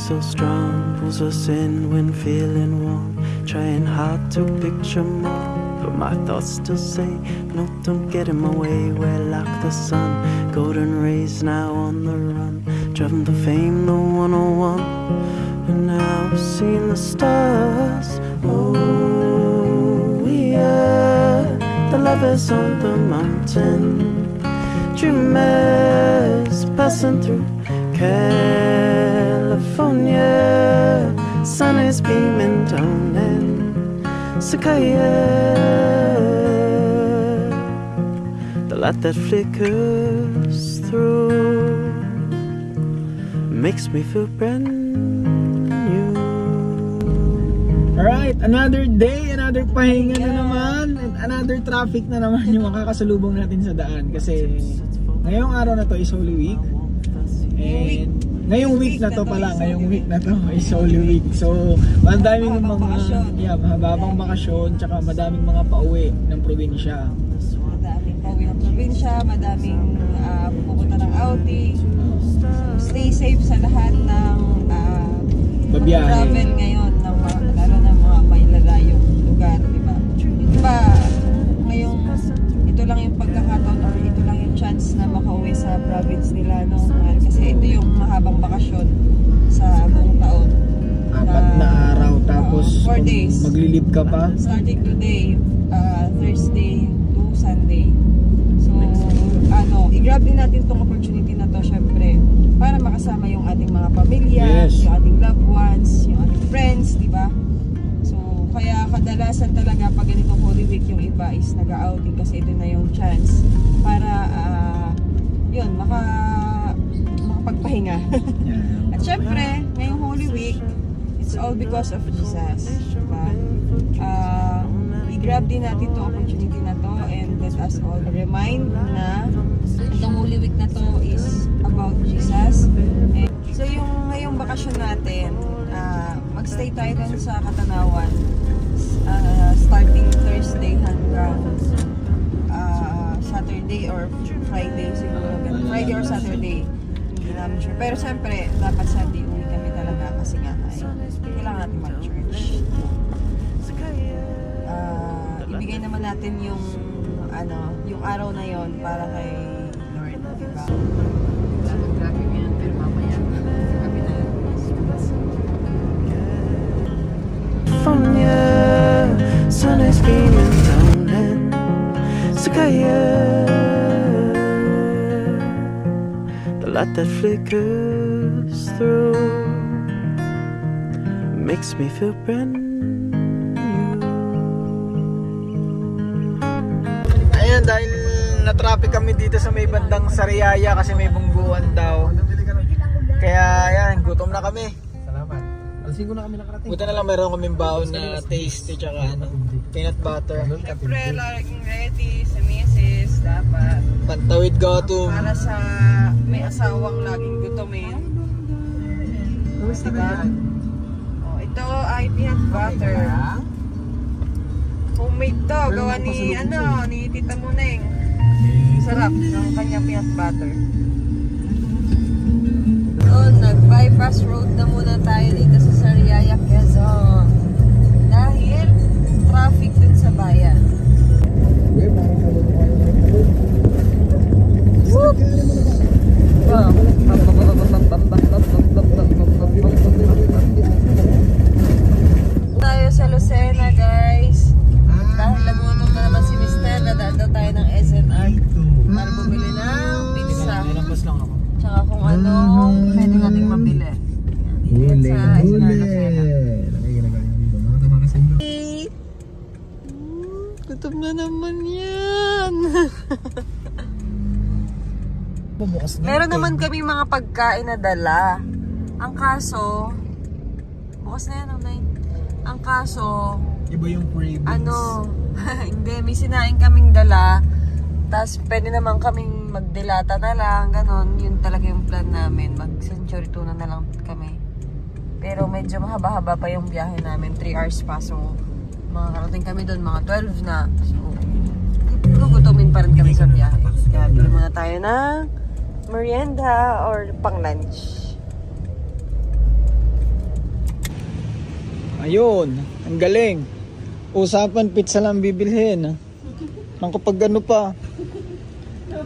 so strong, pulls us in when feeling warm. Trying hard to picture more, but my thoughts still say, no, don't get in my way. We're like the sun, golden rays now on the run. Driving to fame, the 101, and now seeing the stars. Oh, yeah, the lovers on the mountain. Dreamers passing through California. Sun is beaming down in Sequoia. The light that flickers through makes me feel brand new. Alright, another day, another pahinga na naman, and another traffic na naman yung makakasalubong natin sa daan. Kasi ngayong araw na to is Holy Week. And ngayong week na to pala, ngayong week na to is Holy Week. So, madaming mga mahababang bakasyon, tsaka madaming mga pauwi ng probinsya. Madaming pauwi ng probinsya, madaming pupunta ng outing. So, stay safe sa lahat ng babiyahe. Travel ngayon, lalo na mga may lalayong lugar, diba? Diba, ngayong ito lang yung pagkakataon or ito lang yung chance na makauwi sa province nila, no? Kasi ito yung mahabang bakasyon sa buong taon. 4 na araw, tapos 4 days. maglilib ka pa. Starting today, Thursday to Sunday. So, i-grab din natin tong opportunity na to, syempre, para makasama yung ating mga pamilya, yes, yung ating loved ones, yung ating friends, di ba? So, kaya kadalasan talaga pag ganitong Holy Week, yung iba is nag-outing kasi ito na yung chance para yun, makapagpahinga. At syempre, ngayong Holy Week, it's all because of Jesus, diba? I-grab din natin itong opportunity na to, and let us all remind na itong Holy Week na to is about Jesus. And so yung ngayong bakasyon natin, magstay tayo dun sa Katanawan, starting Thursday hanggang Saturday or Friday siguro. Friday or Saturday, hindi namin sure. Pero siyempre, dapat Sunday uwi kami talaga kasi nga ay kailangan natin mag-church. Ibigay naman natin yung yung araw na yon para kay Lord, diba? Grabe mo yan, pero mamaya kami na yun. Sun is beaming down in Sequoia. The light that flickers through makes me feel brand new. Ayan, dahil na-traffic kami dito sa may bandang Sariaya kasi may bungguan daw. Kaya ayan, gutom na kami. Salamat. Alas 5 na kami nakarating. Buta na lang meron kaming baon na tasty tsaka peanut butter. Siyempre, laging ready sa misis, dapat. Pantawid gutom. Para sa may asawang laging gutomin. Diba? Oh, ito ay peanut butter. Homemade to, gawa ni Tita Muneng. Sarap ng kanyang peanut butter. Yun, nag-bypass road na muna tayo dito sa Sariaya, Quezon. Dahil traffic dun sa bayan. Whoop! Wow. Tayo sa Lucena, guys. Dahil nagutom na naman si Mr. Nadaan daw tayo ng SNR para bumili ng pizza. Tsaka kung anong pwede nating mabili. Huli, gutom na naman yan. Meron naman kami mga pagkain na dala. Ang kaso, bukas na yan, ang kaso, iba yung cravings. Hindi, may sinaing kaming dala. Tapos pwede naman kaming magdilata na lang, ganon. Yun talaga yung plan namin. Mag-century tuna na lang kami. Pero medyo mahaba-haba pa yung biyahe namin. 3 hours pa. So, makakarating kami doon, mga 12 na. So, gugutumin pa rin kami sa biyahe. Kaya bili muna tayo ng merienda or pang lunch. Ayun, ang galing. Usapan, pizza lang bibilhin. Ang kapag ano pa.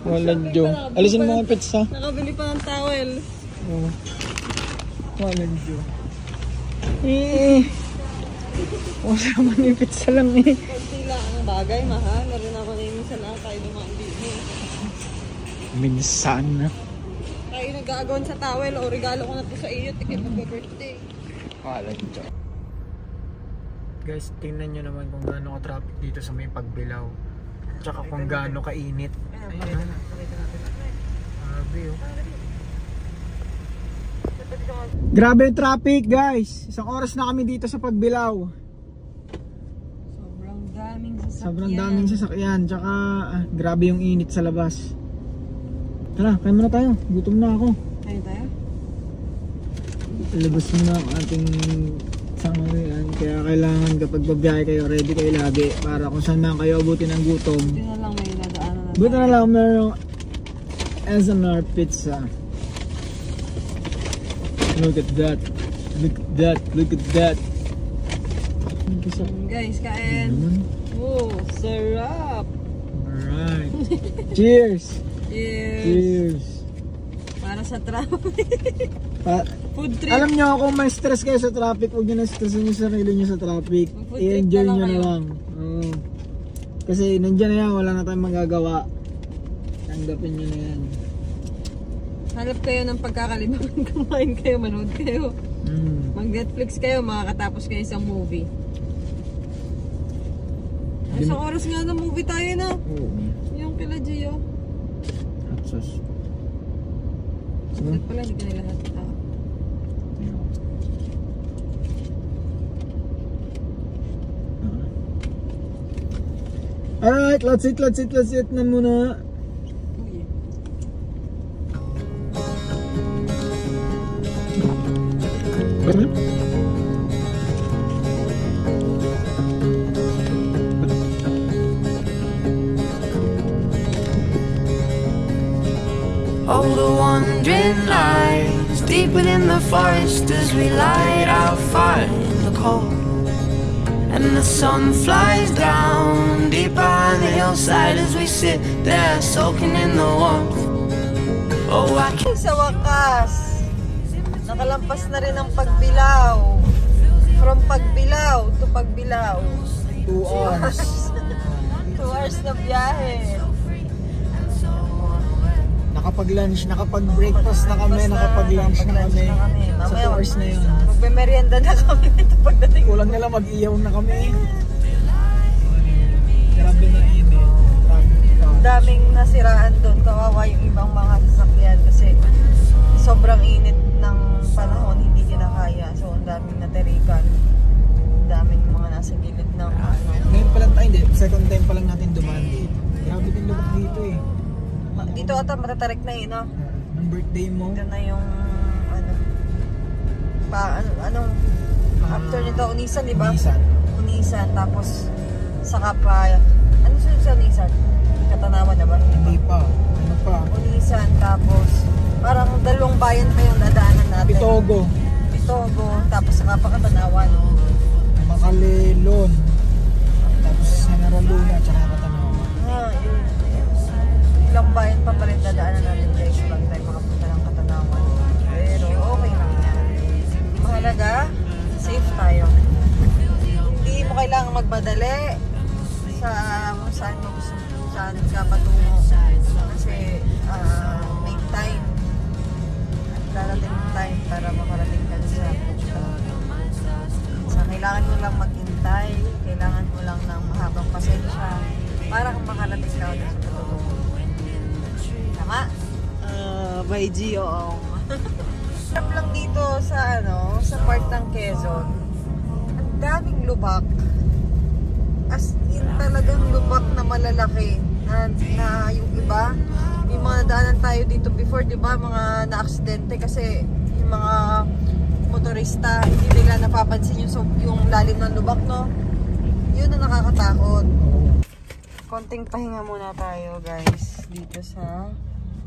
Walang Diyo. Alisin mo ang pizza. Nakabili pa ng towel. Oh. Walang Diyo. Usapan yung pizza lang eh. Kunti lang ang bagay, mahal. Narin ako na yung minsan lang tayo dumaan dito. Minsan na. Tayo nag-aagawan sa towel o regalo ko na to sa iyo. Ticket mag-birthday. Walang Diyo. Guys, tingnan nyo naman kung gaano ka-traffic dito sa may Pagbilao. Tsaka kung gaano ka-init. Ayan. Grabe oh. Grabe yung traffic guys. Isang oras na kami dito sa Pagbilao. Sobrang daming sasakyan. Sobrang daming sasakyan. Tsaka grabe yung init sa labas. Tara, kain muna tayo. Gutom na ako. Kain tayo? Labas muna ang ating sangarian. Kaya kailangan kapag babiyahe kayo, ready kayo lagi. Para kung saan man kayo abutin ng gutom. Buti na lang may nadaanan na. Buti na lang merong SNR pizza. Look at that. Look at that. Look at that. Guys, kain. Oh, sarap. Alright. Cheers. Cheers. Cheers. Para sa traffic. Food trip. Alam nyo, kung may stress kayo sa traffic, huwag nyo na stressin yung sarili nyo sa traffic. I-enjoy nyo na lang. Kasi nandiyan na yan, wala na tayong magagawa. Tanggapin nyo na yan. Hanap kayo ng pagkakalimutan, kumain kayo, manood kayo. Mag-Netflix kayo, makakatapos kayo isang movie. Isang oras nga na movie tayo na. Yung kila Gio. Hot sauce. Bakit pala, hindi ka nila lahat tao. Alright, let's eat na muna. Oh, the wandering lights deep within the forest as we light our fire in the cold. And the sun flies down deep behind the hillside as we sit there soaking in the warmth. Oh, I can't. Sa wakas, nakalampas na rin ang Pagbilao. From Pagbilao to Pagbilao. 2 hours. 2 hours na biyahe. Nakapag-lunch, nakapag-breakfast na kami, nakapag-lunch na kami. Sa 2 hours na yun. Magme-merienda na kami dito pagdating. Kulang nila mag-iyaw na kami. Grabe na init. Daming nasiraan doon. Kawawa yung ibang mga sasakyan kasi sobrang init ng panahon, hindi kinakaya. So, ang daming natirikan. Daming mga nasa gilid ng ano. Ngayon pa lang tayo, hindi. Second time pa lang natin dumaan dito. Grabe din lubak dito eh. Dito ata matatarik na eh, no? Ang birthday mo. Dito na yung anong after nito, Unisan, di ba? Unisan, tapos saka pa, ano sunod sa Unisan? Katanawan na ba? Hindi pa. Ano pa? Unisan, tapos parang 2 bayan pa yung dadaanan natin. Pitogo, tapos saka pa Katanawan. Makalelon, tapos General Luna, tsaka Katanawan. Ilang bayan pa pala yung dadaanan natin guys bago tayo makapunta ng Katanawan. Pero okay lang yan. Mahalaga, safe tayo. Hindi mo kailangan magmadali sa kung saan mo gusto, saan ka patungo. Kasi may time. At darating yung time para makarating ka sa punta. So, kailangan mo lang maghintay. Kailangan mo lang ng mahabang pasensya para makarating ka sa patulungan. Tama? By Gio. Sarap lang dito sa sa part ng Quezon. Ang daming lubak. As in talagang lubak na malalaki. Na yung iba, may mga nadaanan tayo dito before, di ba? Mga na-aksidente kasi yung mga motorista, hindi nila napapansin yung lalim ng lubak, no? Yun ang nakakatakot. Konting pahinga muna tayo, guys, dito sa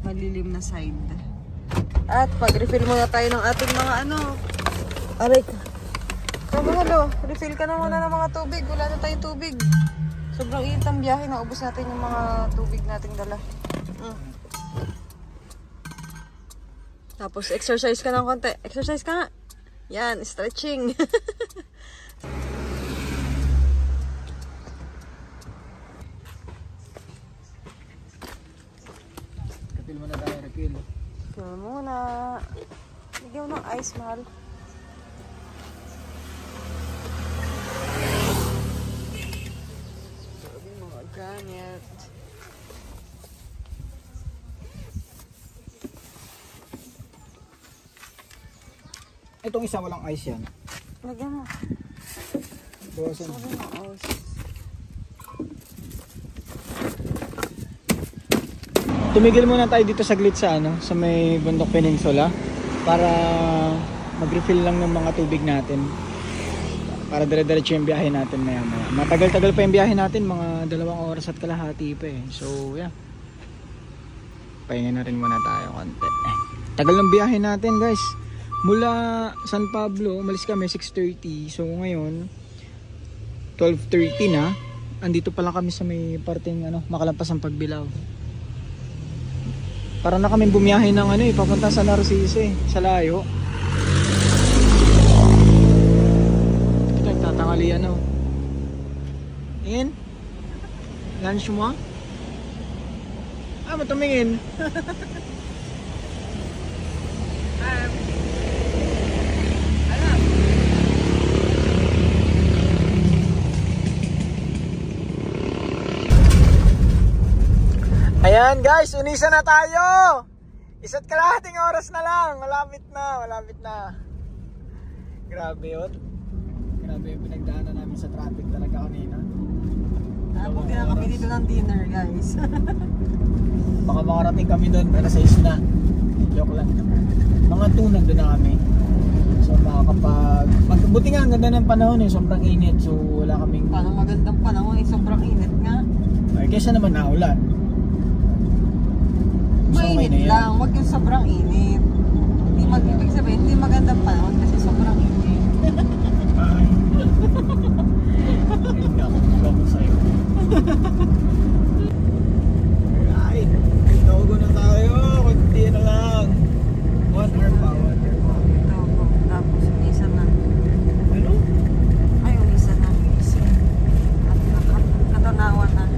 malilim na side. At pag-refill muna tayo ng ating mga aray ka. Hello, refill ka na muna ng mga tubig. Wala na tayong tubig. Sobrang init ang biyahe. Naubos natin yung mga tubig nating dala. Tapos exercise ka ng konti. Exercise ka nga. Yan, stretching. Refill muna tayo, refill. Refill muna. Bigyan mo ng ice, mahal. Sabi mga ganit. Itong isa walang ice yan. Lagyan mo. Bawasan. Sabi mo ice. Tumigil muna tayo dito saglit sa sa may Bundok Peninsula para mag-refill lang ng mga tubig natin. Para dire-diretso yung biyahe natin maya-maya. Matagal-tagal pa yung biyahe natin, mga 2 oras at kalahati pa eh. So, yeah. Pahinga na rin muna tayo konti. Tagal ng biyahe natin, guys. Mula San Pablo, umalis kami 6:30. So ngayon 12:30 na. Andito pa lang kami sa may parteng makalampas ang Pagbilao. Para na kami bumiyahe ng papunta sa Narcisse, sa layo. Ito nagtatangalian Ingin? Lunch mo? Matumingin. Ayan guys, unisa na tayo. 1.5 oras na lang. Malapit na. Grabe yun. Grabe yung pinagdaanan namin sa traffic talaga kanina. Abot na kami dito ng dinner, guys. Baka makarating kami doon, alas 6 na. Joke lang. Mga 2 nandun na kami. So buti nga, ang ganda ng panahon sobrang init. So wala kaming... Paano magandang panahon sobrang init nga. Ay, kesa naman naulan. Mainit lang, wag yung sobrang init. Hindi mag-ibig sabihin, hindi magandang panahon kasi sobrang init. Ay, ako sa'yo. Alright, itogo na tayo. Kunti na lang. 1 hour pa, 1 hour pa. Tapos yung isa na. Ano? Ay, yung isa na. Katanawan na.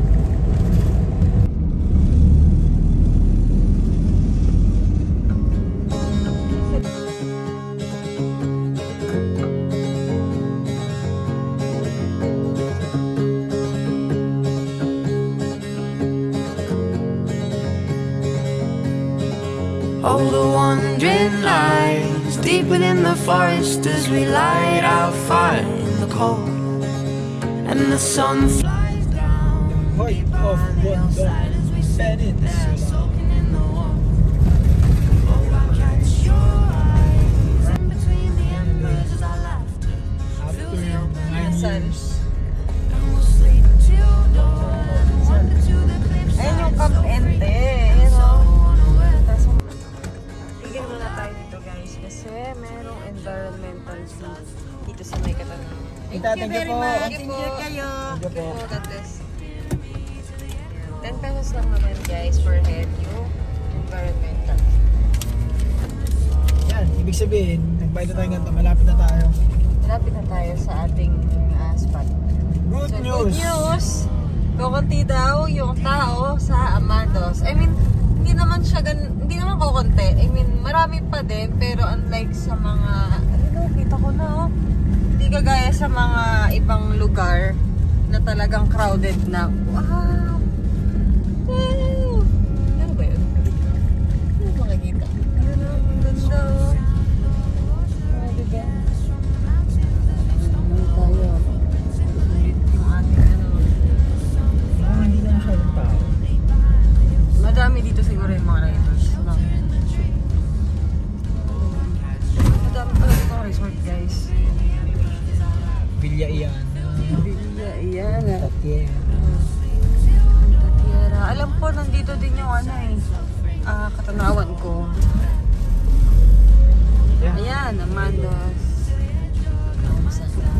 Oh, the wandering lights deep within the forest as we light our fire in the cold, and the sun flies down Heart of Bundok Peninsula. soaking in the warmth. Oh, I catch your eyes in between the embers as our laughter After fills the open 9 years. and we'll sleep till dawn. Wander to the cliffs. Ayun yung Camp Ente. Ayun o. Tigil muna tayo dito, guys. Kasi merong environmental fee dito sa may Katanawan. Thank you very much. Thank you kayo. Thank you po. God bless. 10 pesos lang naman, guys, per head yung environmental. Yan, ibig sabihin, nagbayad na tayo ganito, malapit na tayo. Malapit na tayo sa ating spot. Good So, news! good news! Kukunti daw yung tao sa Amados. I mean, hindi naman kukunti. I mean, marami pa din, pero unlike sa mga, kita ko na hindi kagaya sa mga ibang lugar na talagang crowded na. Wow! Wow! Ano ba yun? Ano makikita? Ano, ang ganda oh. Oh, diba? Tayo. Yung ating Hindi na masyadong tao. madami dito siguro yung mga riders. No? Madami pala itong resort, guys. Villa Iyan. Iyan. Tatiera. Tatiera. Alam ko, nandito din yung Katanawan ko. Yeah. Ayan, Amandos. Saan?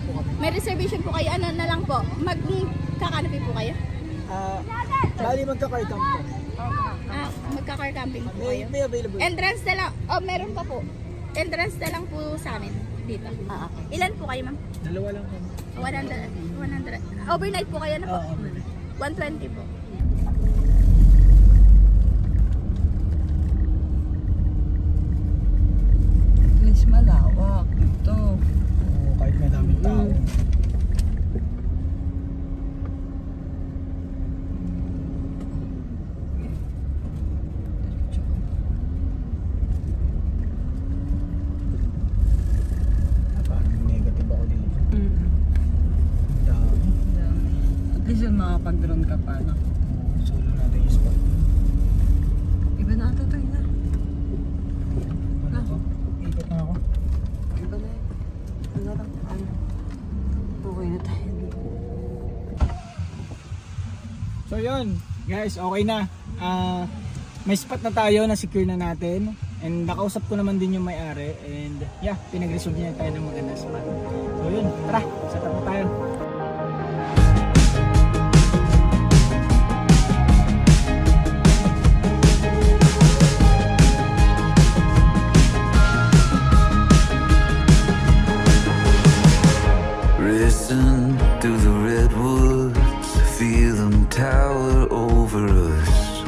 po kami. May reservation po kayo. Ano na lang po? Magkakanopi po kayo? Bali magka-car camp po. Magka-car camping po kayo. May available. Entrance na lang. Oh, meron pa po. Entrance na lang po sa amin dito. Ilan po kayo, ma'am? Dalawa lang kami. 100. Overnight po kayo na po? 120 po. Mas malawak dito. Oo, kahit madaming tao. Parang negative ako dito. Dami. At least yun makapag-drone ka pa, no? Solo natin yung spot. Iba na ata tayo na. Ano to? Ikot na ako. Iba na yun. Ano lang? Okay na tayo. So yun, guys, okay na. May spot na tayo, na-secure na natin. And nakausap ko naman din yung may-ari. And yeah, pinag-resolve niya tayo ng maganda spot. So yun, tara, set up na tayo. Listen through the redwoods, feel them tower over us,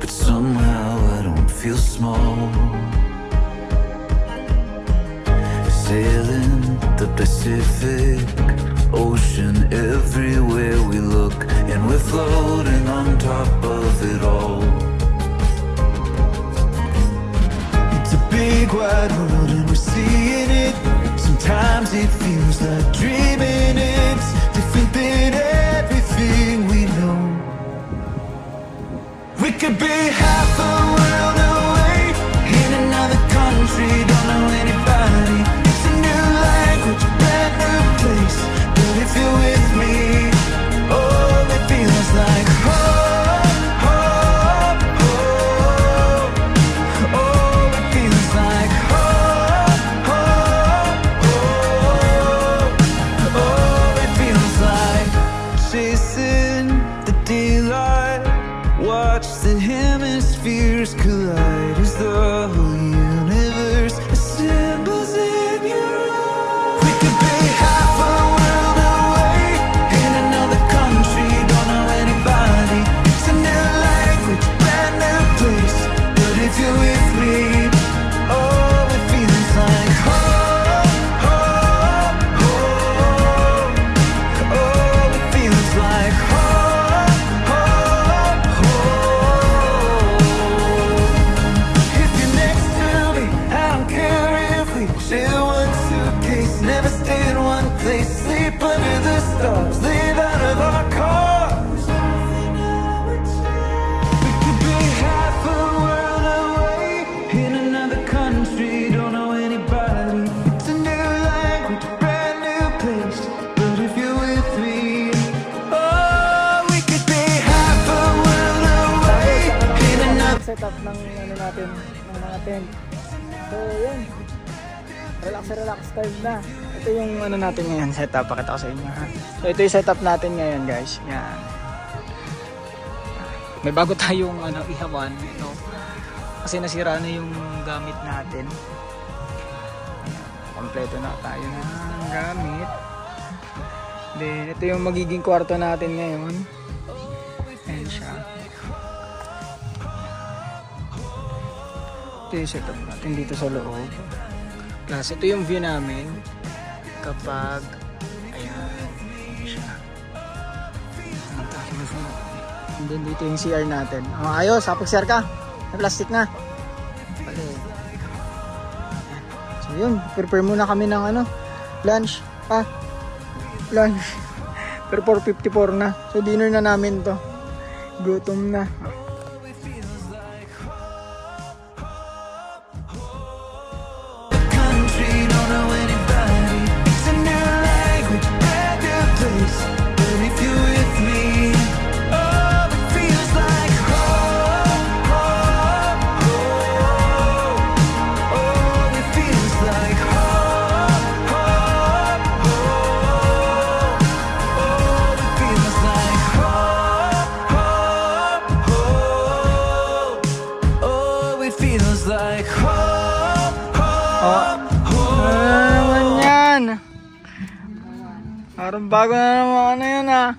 but somehow I don't feel small. Sailing the Pacific Ocean everywhere we look, and we're floating on top of it all. It's a big wide world and we're seeing it. Sometimes it feels like dreaming. It's different than everything we know. We could be half a world away in another country, don't know anybody. It's a new language, brand new place. But if you're with me, oh, it feels like home, home, home. Oh, it feels like home, home, home. Oh, it feels like chasing the daylight. Watch the hemispheres collide as the whole universe assembles in your eyes. We could be half a world away in another country, don't know anybody. It's a new language, brand new place. But if you're with me, oh, it feels like home, home, home. Oh, it feels like home, home, home. If you're next to me, I don't care if we share one suitcase, never stay in one place, sleep under the stars, live out of our cars. We could be half a world away in another country, don't know anybody. It's a new language, brand new place. But if you're with me, oh, we could be half a world away in another. Setup ng ano natin, ng mga tent. So yun, relax time na. Ito yung ano natin ngayon, setup. Pakita ko sa inyo ha. So ito yung setup natin ngayon, guys. Yan. May bago tayong ano, ihawan ito. Kasi nasira na yung gamit natin. Ayan, kompleto na tayo ng gamit. Then ito yung magiging kwarto natin ngayon. Ayan siya. Ito yung setup natin dito sa loob. Plus ito yung view namin kapag ayan siya. And then dito yung CR natin. Oh, ayos, kapag-CR ka. May plastic na. Pali. So yun, prepare muna kami ng ano, lunch. Lunch. Pero 4:54 na. So dinner na namin to. Gutom na. Country, don't know anybody. It's a new language, brand new place. But if you're with me, oh, it feels like home, home, home. Oh, it feels like home, home, home. Parang bago na naman ano yan ah.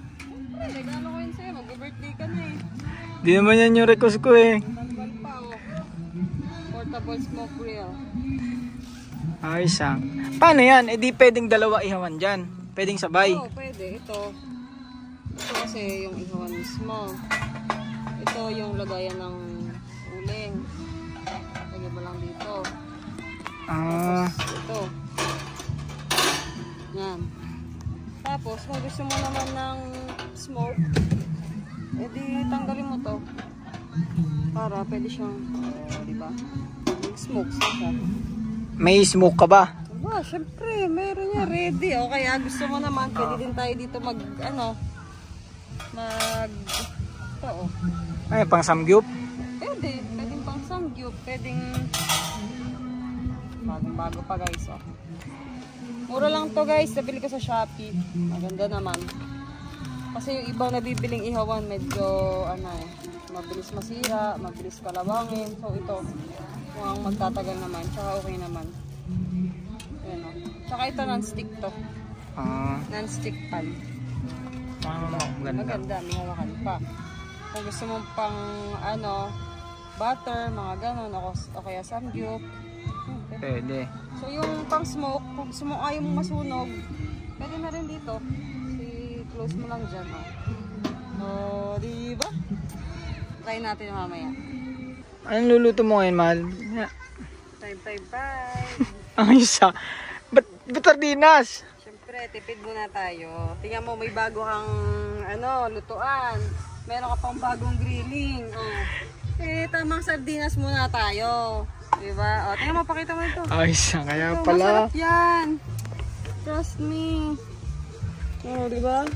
Regalo ko yun sa'yo, mag-birthday ka na eh. Di naman yan yung request ko eh. Tanggal pa oh. Portable smoke grill. Ayos ah. Paano yan? Eh di pwedeng dalawa ihawan dyan. Pwedeng sabay. Oo, pwede. Ito kasi yung ihawan mismo. Ito yung lagayan ng uling. Lagyan mo lang dito. Tapos ito. Yan. Tapos kung gusto mo naman ng smoke, edi tanggalin mo to. Para pwede siyang, diba? Mag-smoke siya. May smoke ka ba? Aba, syempre, meron niya ready. O kaya gusto mo naman, pwede din tayo dito mag, ito oh. Ay, pang samgyup? Pwedeng pang samgyup, pwedeng, bago pa guys oh. Mura lang to guys, nabili ko sa Shopee. Maganda naman. Kasi yung ibang nabibiling ihawan, medyo, mabilis masira, mabilis kalawangin. So ito, mukhang magtatagal naman, tsaka okay naman. Ayan o. Tsaka ito non-stick to. Non-stick pan. Maganda, may hawakan pa. Kung gusto mo pang, butter, mga ganon, o kaya samgyup. Pwede. So yung pang smoke, kung gusto mo ayaw mong masunog, pwede na rin dito. Close mo lang dyan. Oh, diba? Try natin mamaya. Anong luluto mo ngayon, mahal? Time, bye! Ayos ah. Ba't sardinas? Siyempre, tipid muna tayo. Tingnan mo, may bago kang, lutuan. Meron ka pang bagong grilling. Oh. Tamang sardinas muna tayo. Diba? O, tingnan mo, pakita mo ito. Ayos ah, kaya Ito, pala. masarap yan. Trust me. Oh, diba?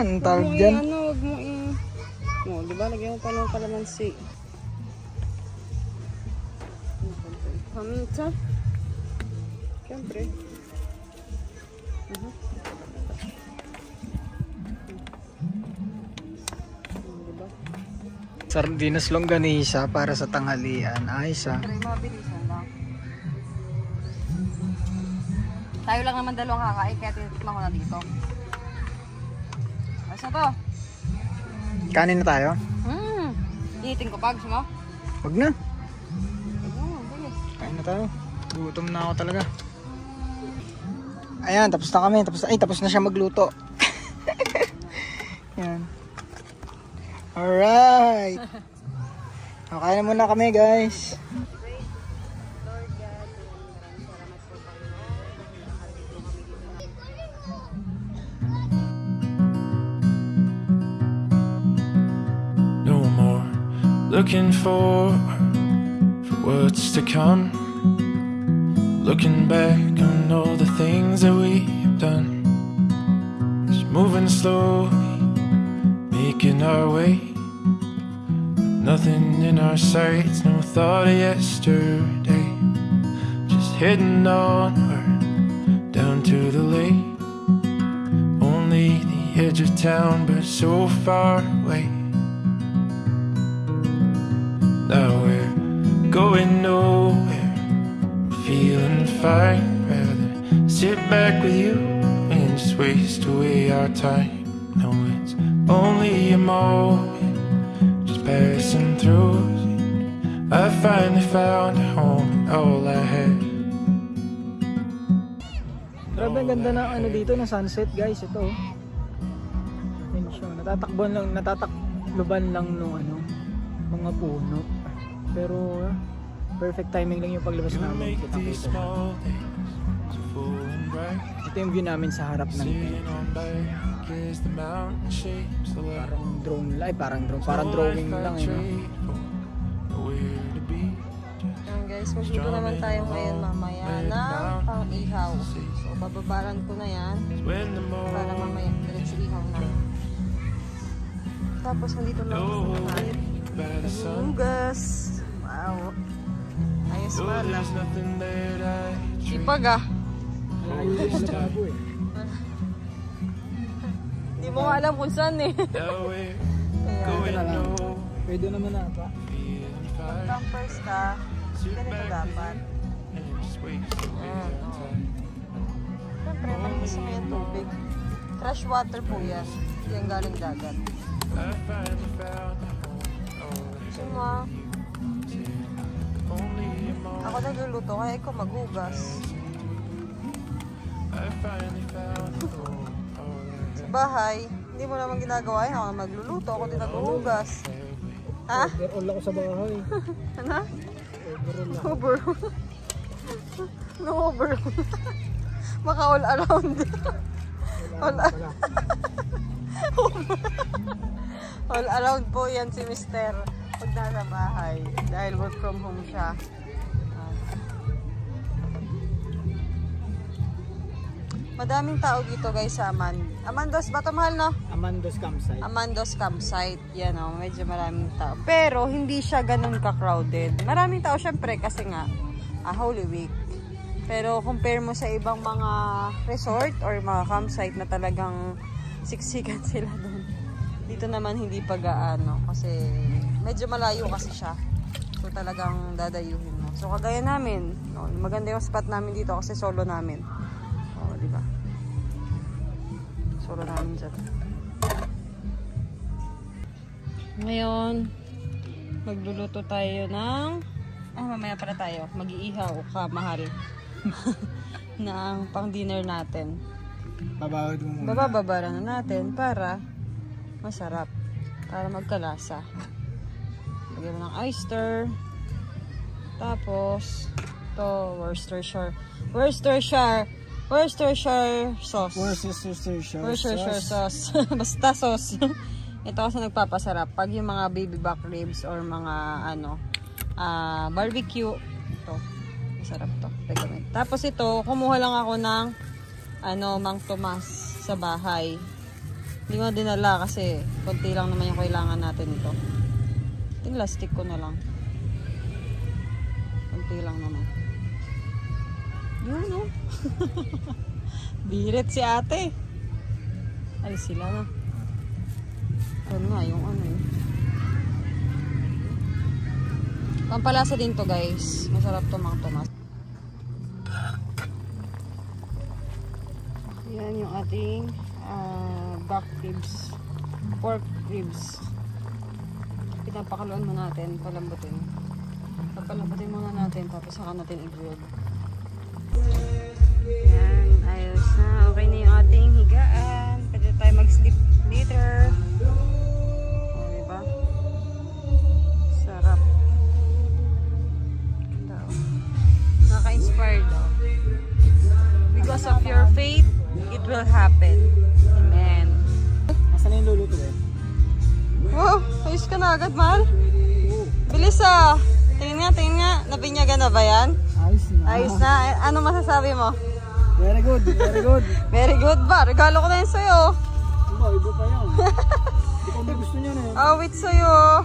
Ang tawag dyan? Huwag mo diba? Lagyan mo pa ng kalamansi. Paminta. Siyempre. Diba? Sardinas longganisa para sa tanghalian. Ayos ah. Siyempre, mabilisan lang. Tayo lang naman dalawang kakain, kaya titikman ko na dito. Ayos na to. Kanin na tayo? Iitin ko pa, gusto mo? Wag na. Bilis. Kain na tayo. Gutom na ako talaga. Ayan, tapos na kami. Tapos na siya magluto. Ayan. Alright. Kain na muna kami, guys. Looking for what's to come. Looking back on all the things that we've done. Just moving slowly, making our way. Nothing in our sights, no thought of yesterday. Just heading onward, down to the lake. Only the edge of town, but so far away. Now we're going nowhere, feeling fine. Rather sit back with you and just waste away our time. No, it's only a moment, just passing through. I finally found a home and all I had. Grabe, ang ganda ng dito, ng sunset, guys. Ito. Yan siya. Natatakluban lang nung mga puno. Pero perfect timing lang yung paglabas namin. Kita-kita. Ito yung view namin sa harap ng parang drawing lang guys, magluto naman tayo ngayon mamaya ng pang-ihaw. So bababaran ko na yan para mamaya diretso ihaw na. Tapos nandito lang sa hugas. Wow. Ayos ba lang. Sipag ah. Hindi mo nga alam kung saan eh. Pwede naman na pa. Pag campers ka, ganito dapat. Siyempre, malinis naman yung tubig. Fresh water po yan. Yan galing dagat. Suma. Ako nagluluto, kaya ikaw maghugas. Sa bahay, hindi mo naman ginagawa yun. Ako na magluluto, ako din naghuhugas. Ha? Overall ako sa bahay. Ano? Overall. No overall. Maka all around. All around po yan si Mr. pag nasa bahay. Dahil work from home siya. Madaming tao dito guys sa Amandos ba ito mahal, no? Amandos Campsite. Amandos Campsite. Yan o, medyo maraming tao. Pero hindi siya ganun ka-crowded. Maraming tao syempre kasi nga Holy Week. Pero compare mo sa ibang mga resort or mga campsite na talagang siksikan sila doon. Dito naman hindi pa gaano kasi medyo malayo kasi siya. So talagang dadayuhin mo. So kagaya namin, no, maganda yung spot namin dito kasi solo namin. Oh, di ba? Solo namin dyan. Ngayon, magluluto tayo ng mamaya para tayo. Mag-iihaw ka, mahal. ng pang dinner natin. Babawad mo muna. Bababara na natin para masarap. Para magkalasa. Lagyan mo ng oyster. Tapos ito, Worcestershire sauce. Worcestershire sauce. Basta sauce. Ito kasi nagpapasarap. Pag yung mga baby back ribs or mga barbecue, ito. Masarap to. Recommend. Tapos ito, kumuha lang ako ng Mang Tomas sa bahay. Hindi ko na dinala kasi konti lang naman yung kailangan natin ito. Tinlastik ko na lang. Konti lang naman. Yun, no? Birit si ate. Ay, sila na. Yun nga, yung pampalasa din to guys. Masarap to Mang Tomas. Yan yung ating back ribs. Pork ribs. Pinapakaluan mo natin. Palambutin. Papalambutin muna natin. Tapos saka natin i-grill. Yan. Ayos na. Okay na yung ating higaan. Pwede tayo mag-sleep later. O, diba? Sarap. Nakaka-inspired daw. Because of your faith, it will happen. Amen. Asan na yung luluto eh? Wow, ayos ka na agad, mahal. Bilis ah. Tingin nga. Nabinyagan na ba yan? Ayos na. Ayos na. Ano masasabi mo? Very good. Very good ba? Regalo ko na yun sa'yo. Iba pa yan. Hindi ko may gusto niyan eh. Awit sa'yo.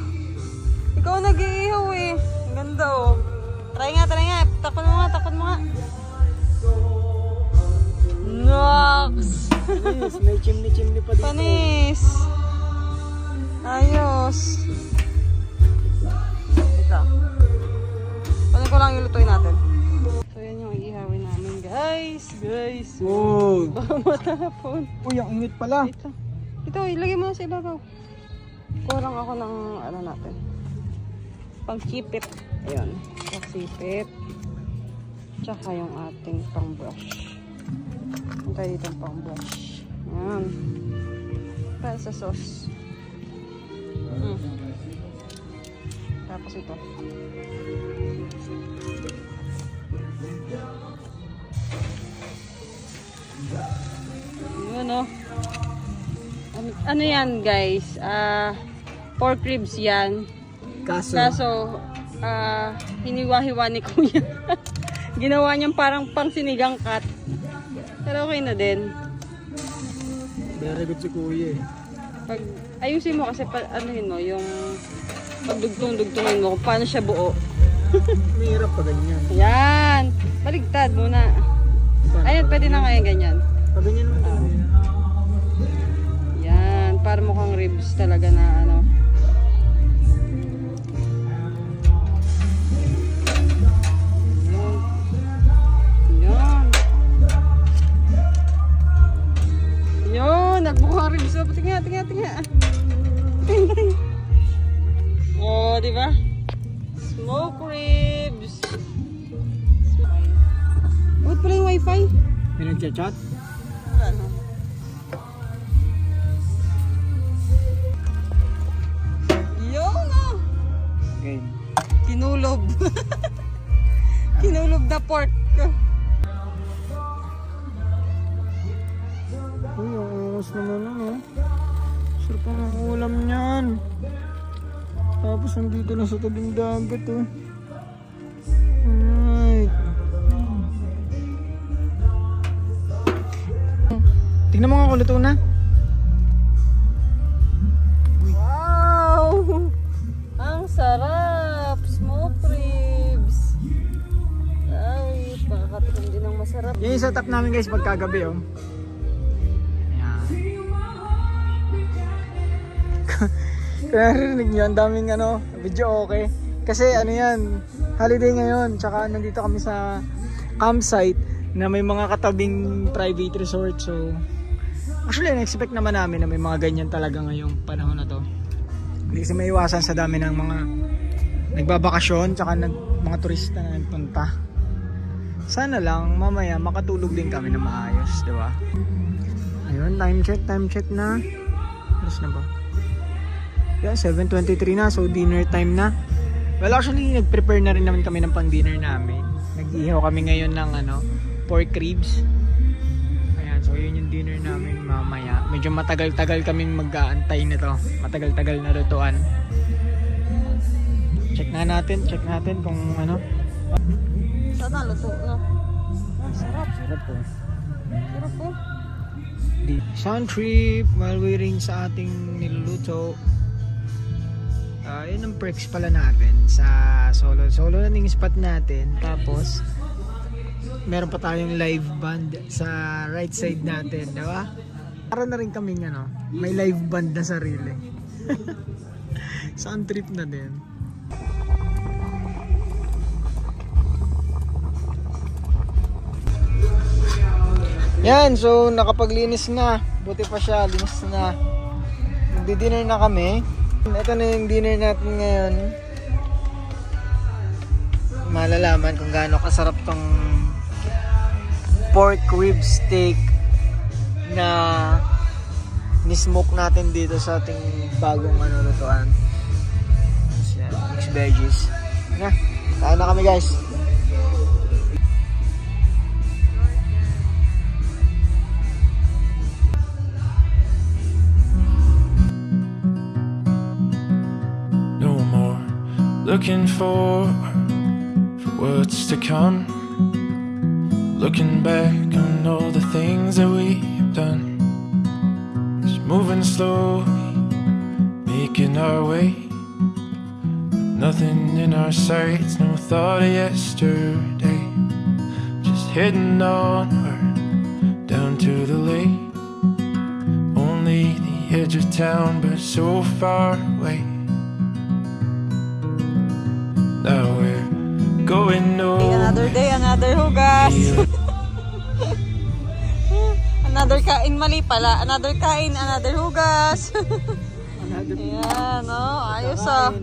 Ikaw nag-iihaw eh. Ang ganda oh. Try nga. Takot mo nga. Nox! Panis, may chimney pa dito. Panis! Ayos. Ito. Paano ko lang ilutuin natin. So yan yung ihawin namin guys. Wow! Baka matapon. Uy, ang init pala. Ito, ilagay mo na sa ibabaw. Kurang ako ng natin. Pang sipit. Ayun. Pang sipit. Tsaka yung ating pang brush. Tayo dito pang brush. Ayan. Para sa sauce. Tapos ito. Yun o. Ano yan guys? Pork ribs yan. Kaso hiniwa-hiwa ni Kuya. Ginawa niyang parang pang sinigang cut. Pero okay na din. Very good si Kuya eh. Pag ayusin mo kasi anuhin mo yung pagdugtong-dugtungin mo kung paano siya buo. Mahirap pa ganyan. Yan. Baligtad muna. Ayun, pwede na kaya ganyan. Pa ganyan naman. Yan. Para mukhang ribs talaga na ano. So, tingnan. Oh, di ba? Smoke ribs. Ba't pala yung wifi? May nagchat-chat? Ano? Yun oh! Okay. Kinulob. Kinulob na pork. Uy, ang angas naman ano. Sarap ang ulam niyan. Tapos nandito na sa tabing dagat oh. Alright. Tingnan mo nga kung luto na. Wow! Ang sarap! Smoke ribs. Ay, pakakatikim din ng masarap. Yan yung setup namin guys pagkagabi oh. Kaya narinig nyo, ang daming ano, video okay. Kasi ano yan, holiday ngayon. Tsaka nandito kami sa campsite na may mga katabing private resort. So, actually, na-expect naman namin na may mga ganyan talaga ngayong panahon na to. Hindi kasi may iwasan sa dami ng mga nagbabakasyon, tsaka mga turista na nagpunta. Sana lang, mamaya makatulog din kami na maayos, di ba? Ayun, time check na. Alas na ba? Yeah, 7:23 na, so dinner time na. Well, actually, nag-prepare na rin naman kami ng pang-dinner namin. Nag-ihaw kami ngayon ng pork ribs. Ayan, so yun yung dinner namin mamaya. Medyo matagal-tagal kaming mag-aantay nito. Matagal-tagal na lutuan. Check natin kung ano. Sana luto na. Sarap. Sarap po. Sarap po. Sound trip while waiting sa ating niluluto. Yun ang perks pala natin sa solo landing spot natin. Tapos meron pa tayong live band sa right side natin, di ba? Para na rin kaming may live band na sarili. Sound trip na din. Yan, so nakapaglinis na. Buti pa siya, linis na. Magdi-dinner na kami. Ito na yung dinner natin ngayon. Malalaman kung gaano kasarap tong pork rib steak na ni-smoke natin dito sa ating bagong lutuan. Yan, mixed veggies. Na, kain na kami guys. Looking for what's to come. Looking back on all the things that we've done. Just moving slowly, making our way. Nothing in our sights, no thought of yesterday. Just heading onward, down to the lake. Only the edge of town, but so far away. Now we're going nowhere. Another day, another hugas. Another kain, mali pala. Another kain, another hugas. Ayan, no? Ayos ah.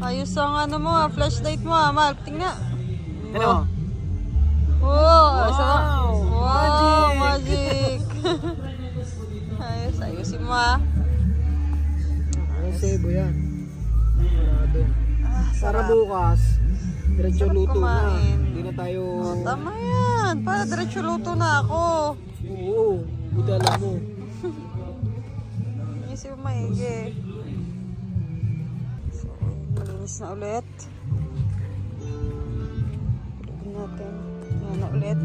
Ayos ang flashlight mo Mal. Tingnan. Ano? Wow, magic. Ayusin mo Sebo yan. Para bukas, diretso luto na. Hindi na tayo... Tama yan. Para diretso luto na ako. Oo, budala mo. Isip mo maigi. So, malinis na ulit. Pulugin natin. Yan na ulit.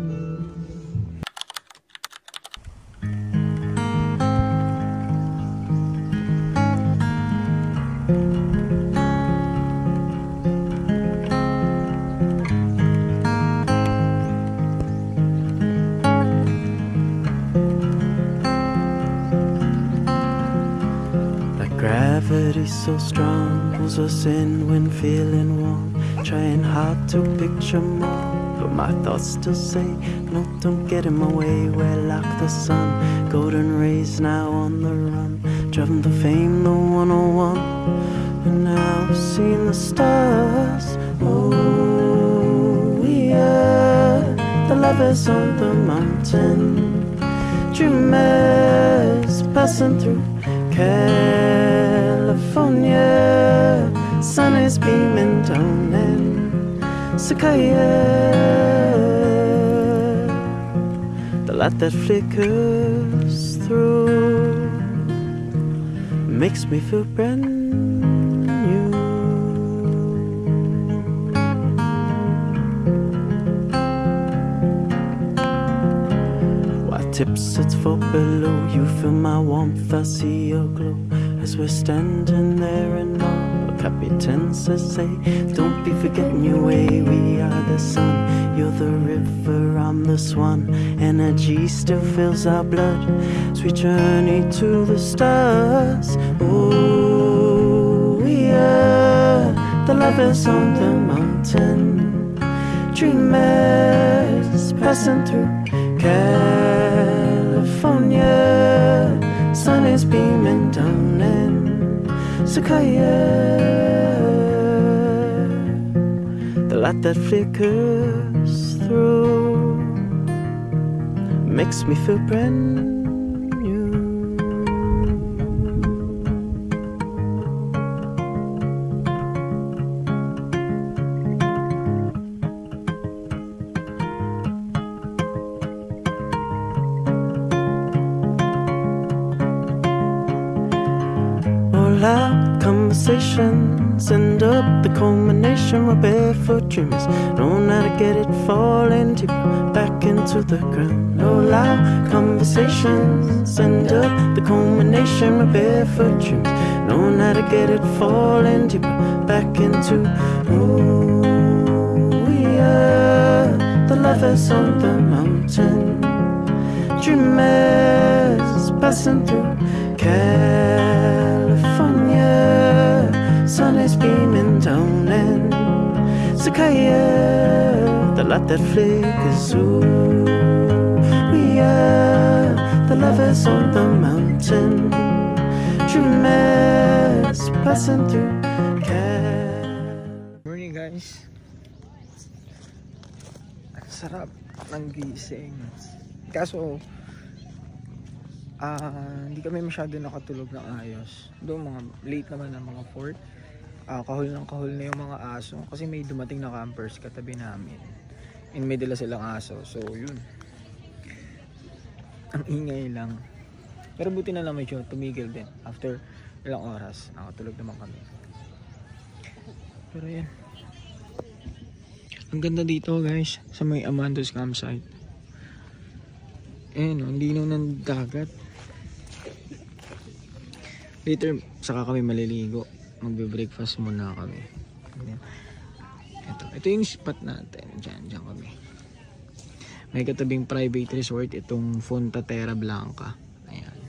Gravity's so strong, pulls us in when feeling warm. Trying hard to picture more, but my thoughts still say, no, don't get in my way. We're like the sun, golden rays now on the run, driving the fame, the 101, and now I've seen the stars. Oh, yeah, the lovers on the mountain, dreamers passing through California, sun is beaming down in Sequoia. The light that flickers through makes me feel brand new. White tips, it's for below. You feel my warmth, I see your glow as we're standing there in awe. Captain says, say, don't be forgetting your way. We are the sun, you're the river, I'm the swan. Energy still fills our blood as we journey to the stars. Oh, we are the lovers on the mountain, dreamers passing through California, sun is beaming down in Sequoia. The light that flickers through makes me feel brand new. All our conversations end up the culmination. We're barefoot dreamers, know how to get it falling deeper back into the ground. All our conversations end up the culmination. We're barefoot dreamers, know how to get it falling deeper back into. Oh, we are the lovers on the mountain, dreamers passing through California, sun is beaming down in Sequoia. The light that flickers, ooh, we are the lovers on the mountain, dreamers passing through California. Morning guys. Ang sarap ng gising. Kaso hindi kami masyado nakatulog ng ayos. Doon mga late naman ng mga 4. Kahul ng kahul na yung mga aso kasi may dumating na campers katabi namin. And may dala silang aso. So yun. Ang ingay lang. Pero buti na lang medyo tumigil din. After ilang oras, nakatulog naman kami. Pero yan. Ang ganda dito guys, sa may Amando's campsite. Ayan, ang linaw ng dagat. Later, saka kami maliligo. Magbe-breakfast muna kami. Ito yung spot natin. Diyan kami. May katabing private resort itong Fontatera Blanca. Ayan.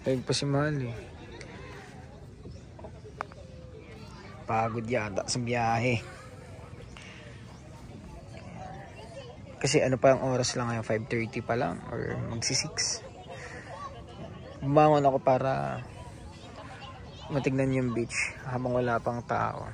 Tayog pa si Mali. Pagod yata sa biyahe. Kasi ano pa ang oras lang ngayon? 5:30 pa lang or magsi-6. Bumangon ako para matignan yung beach habang wala pang tao.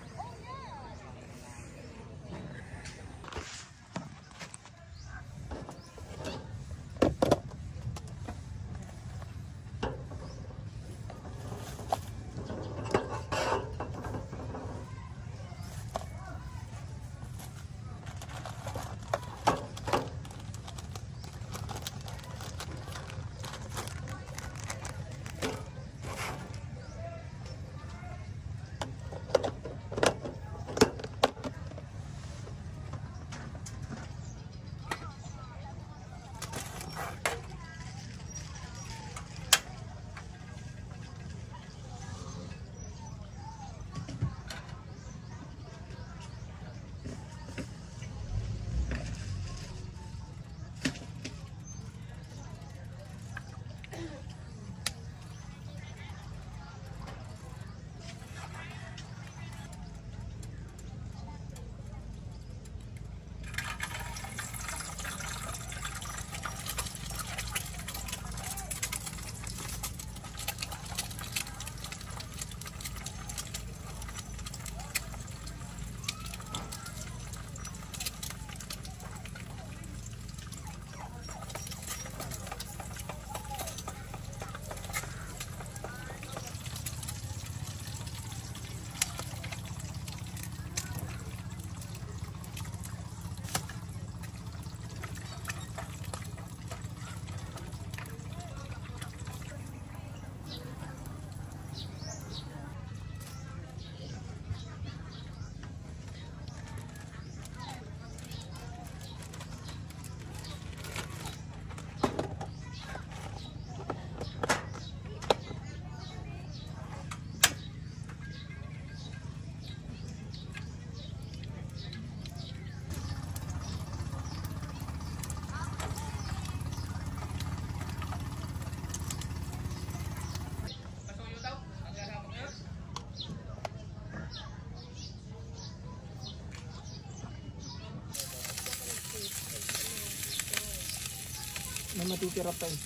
natitira pa eh.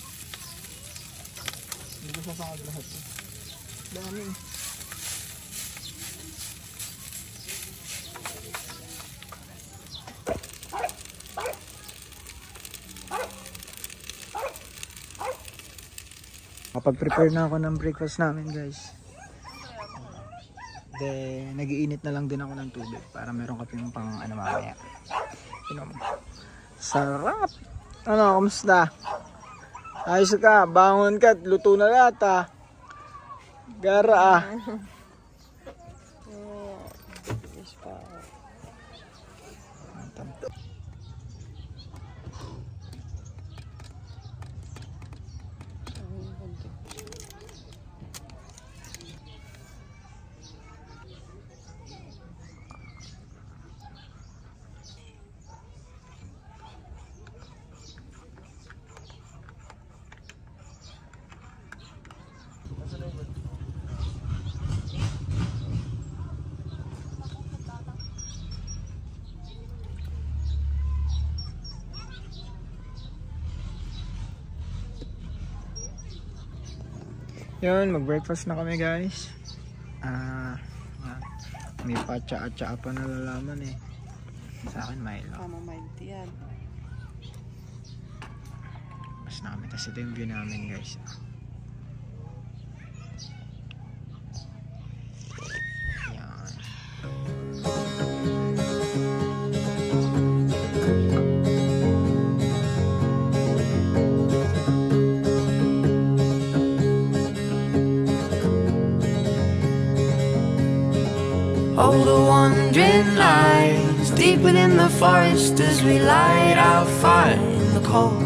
Hindi ko sasangag lahat eh. Dami. Kapag-prepare na ako ng breakfast namin guys. Then, nag-iinit na lang din ako ng tubig para meron kaping pang ano mamaya. Sarap! Ano, kamusta? Ayos ka, bangon ka, luto na lahat ah. Gara ah. Yun, mag-breakfast na kami guys. May patsa-atsa pa nalalaman eh. Sa akin Milo. Tama, mild yan. Mas namin, kasi ito yung view namin guys. Yan. Oh, the wandering lights deep within the forest as we light our fire in the cold.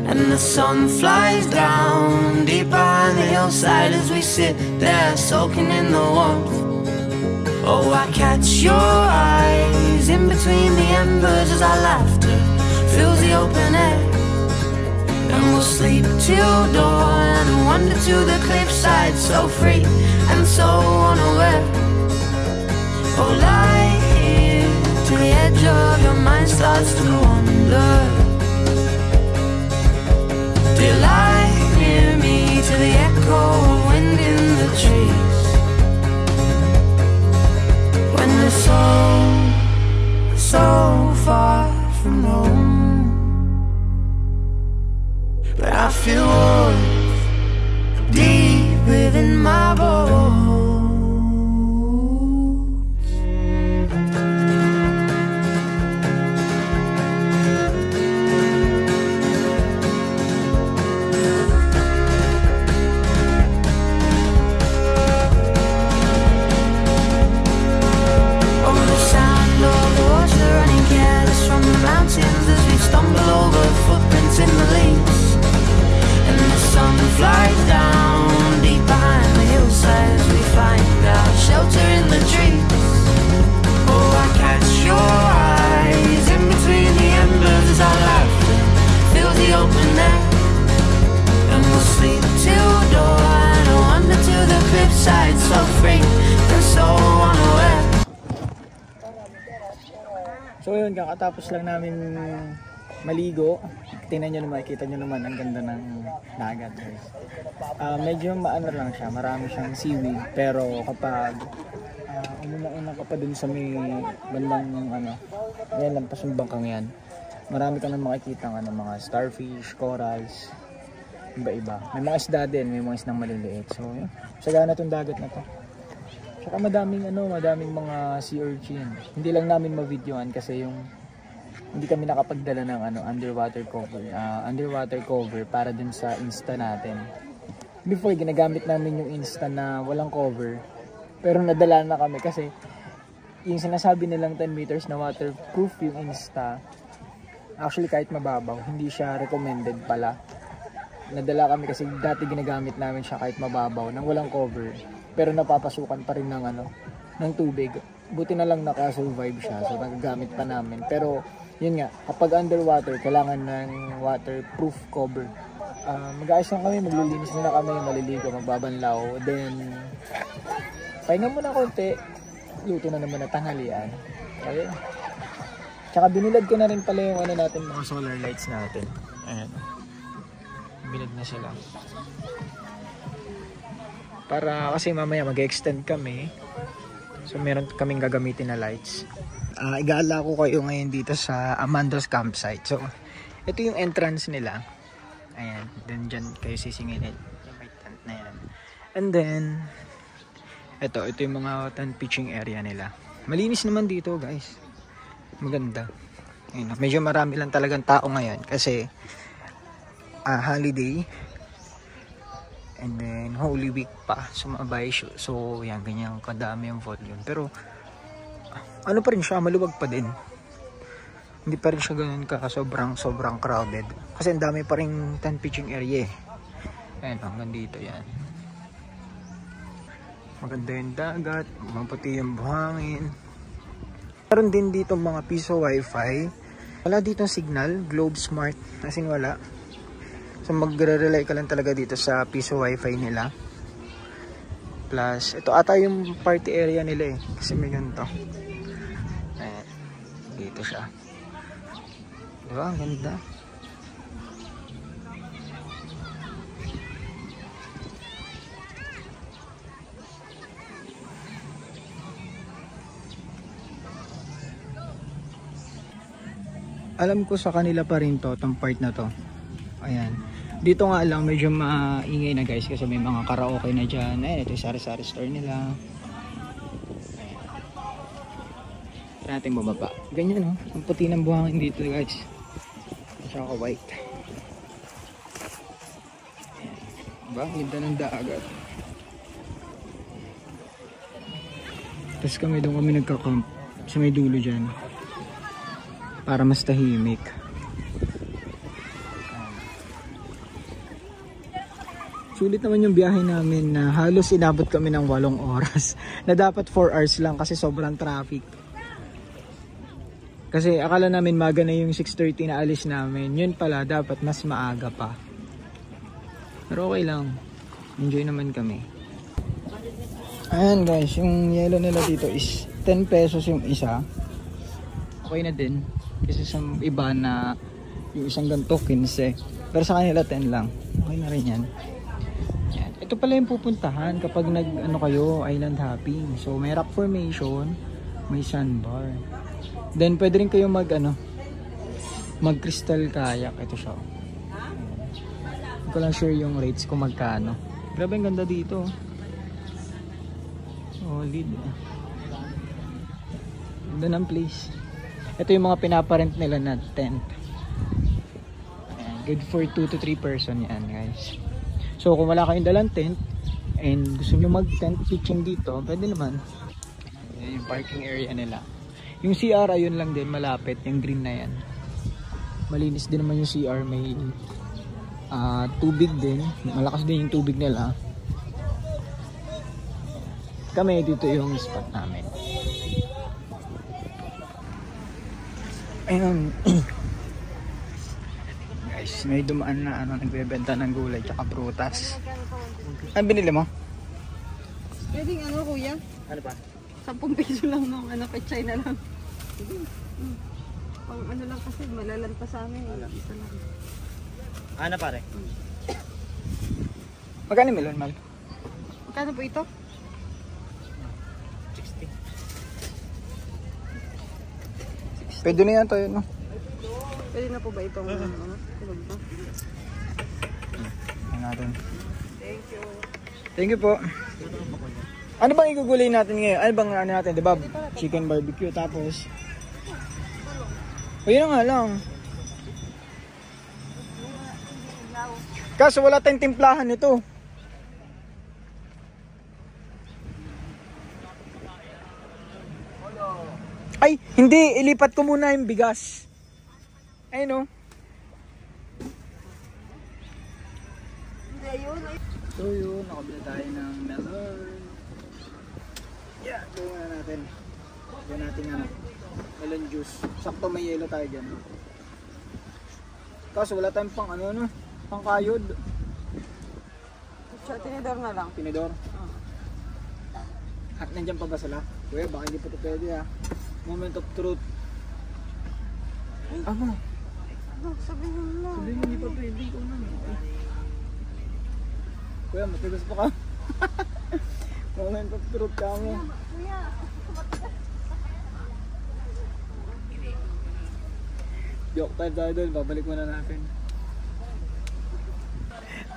And the sun flies down deep behind the hillside as we sit there soaking in the warmth. Oh, I catch your eyes in between the embers as our laughter fills the open air. And we'll sleep till dawn and wander to the cliffside, so free and so unaware. Oh, lie here till the edge of your mind starts to wander. Till lie near me to the echo of wind in the trees. When we're so far from home, but I feel warmth deep within my bones. Flies down deep behind the hillside as we find our shelter in the trees. Oh, I catch your eyes in between the embers as our laughter fills the open air. And we'll sleep till dawn or wander to the cliffside, so free and so unaware. So yun, kakatapos lang namin maligo. Tingnan nyo naman, kita nyo naman ang ganda ng dagat guys. Medyo maano lang siya, marami siyang seaweed, pero kapag umuna-una ka pa dun sa may bandang yan lampas yung bangkang yan, marami ka nang makikita mga starfish, corals, iba-iba. May mga isda din, may mga isdang maliliit. So yun, sagana tong dagat na to. Saka madaming mga sea urchin. Hindi lang namin ma-videoan kasi hindi kami nakapagdala ng underwater cover para dun sa Insta natin. Before, ginagamit namin yung Insta na walang cover, pero nadala na kami kasi yung sinasabi nilang 10 meters na waterproof yung Insta, actually kahit mababaw, hindi siya recommended pala. Nadala kami kasi dati ginagamit namin siya kahit mababaw nang walang cover, pero napapasukan pa rin ng tubig. Buti na lang naka-survive siya, so nagagamit pa namin. Pero yun nga, kapag underwater, kailangan ng waterproof cover. Mag-aayos lang kami, maglilinis na kami, maliligo, magbabanlaw. Then, pahinga muna konti, luto na naman na tanghalian. Okay. Tsaka binilad ko na rin pala yung natin, mga solar lights natin. Ayan. Binid na sila. Para kasi mamaya mag-extend kami. So meron kaming gagamitin na lights. Igala ko kayo ngayon dito sa Amandos Campsite. So ito yung entrance nila. Ayan. Then dyan kayo sisingilin. Yung may tent na yan. And then ito yung mga tent pitching area nila. Malinis naman dito guys. Maganda. Ayun, medyo marami lang talagang tao ngayon kasi holiday and then Holy Week pa sumabay. So yan, ganyan kadami yung volume. Pero ano pa rin siya, maluwag pa din. Hindi pa rin siya ganun ka sobrang crowded. Kasi ang dami pa rin tent pitching area. Ayun, hanggang dito yan. Maganda yung dagat, maputi yung buhangin. Meron din dito mga piso wifi. Wala dito signal, Globe Smart, as in wala. So magre-rely ka lang talaga dito sa piso wifi nila. Plus, ito ata yung party area nila eh. Kasi may ganito. Ayan, dito siya. Diba? Ang ganda. Alam ko sa kanila pa rin to, tong part na to. Ayan. Dito nga lang medyo maingay na guys kasi may mga karaoke na dyan. Ayan, ito yung sari-sari store nila. Ayan. Tara natin bumaba. Ganyan no, ang puti ng buhangin dito guys. Tsaka white. Ayan. Diba? Ganda ng dagat. Tapos doon kami nagka-camp sa may dulo dyan. Para mas tahimik. Sulit naman yung biyahe namin na halos inabot kami ng 8 oras. Na dapat 4 hours lang kasi sobrang traffic. Kasi akala namin maga na yung 6:30 na alis namin. Yun pala dapat mas maaga pa. Pero okay lang. Enjoy naman kami. Ayan guys, yung yellow nila dito is 10 pesos yung isa. Okay na din. Kasi sa iba na yung isang ganito 15. Pero sa kanila 10 lang. Okay na rin yan. Yan. Ito pala yung pupuntahan kapag kayo island hopping. So may rock formation, may sandbar. Then pwede rin kayo mag crystal kayak. Ito siya. Hindi ko lang sure yung rates kung magkano. Grabe ang ganda dito. Solid. Ganda ng place. Ito yung mga pinaparent nila na tent. Ayan, good for 2 to 3 person yan guys. So kung wala kayong dalang tent and gusto nyo mag tent pitching dito, pwede naman. Ayan yung parking area nila. Yung CR ayun lang din malapit, yung green na yan. Malinis din naman yung CR, may tubig din. Malakas din yung tubig nila. Kami dito yung spot namin. Ayun. Guys, may dumaan na nagbebenta ng gulay tsaka prutas. Ano binili mo? Pwedeng kuya? Ano pa? 10 piso lang nung pechay na lang. Pang lang kasi malalanta sa amin. Isa lang. Ano pare? Magkano melon, Mal? Magkano po ito? 60. Pwede na yan tayo, no? Pwede na po ba itong tulog ba? Ayan natin. Thank you. Thank you po. Ano bang igugulay natin ngayon? Ano bang natin, diba? Chicken barbecue, tapos ayun nga lang. Kaso wala tayong timplahan nito. Ay, hindi. Ilipat ko muna yung bigas. Ayun o. So yun, nakabila tayo ng melon. Yeah, gawin na natin. Gawin natin melon juice. Sakto may yelo tayo dyan. Kaso wala tayong pang pang kayod. Tinidor na lang. Tinidor? At nandiyan pa ba sila? Kuya, baka hindi pa ito pwede ha. Moment of truth. Ano? Sabihin mo lang. Sabihin mo hindi pa pwede. Ikaw na. Kuya, matigas pa ka. Mga nagpapirot ka mo. Joke time tayo doon, babalik muna natin.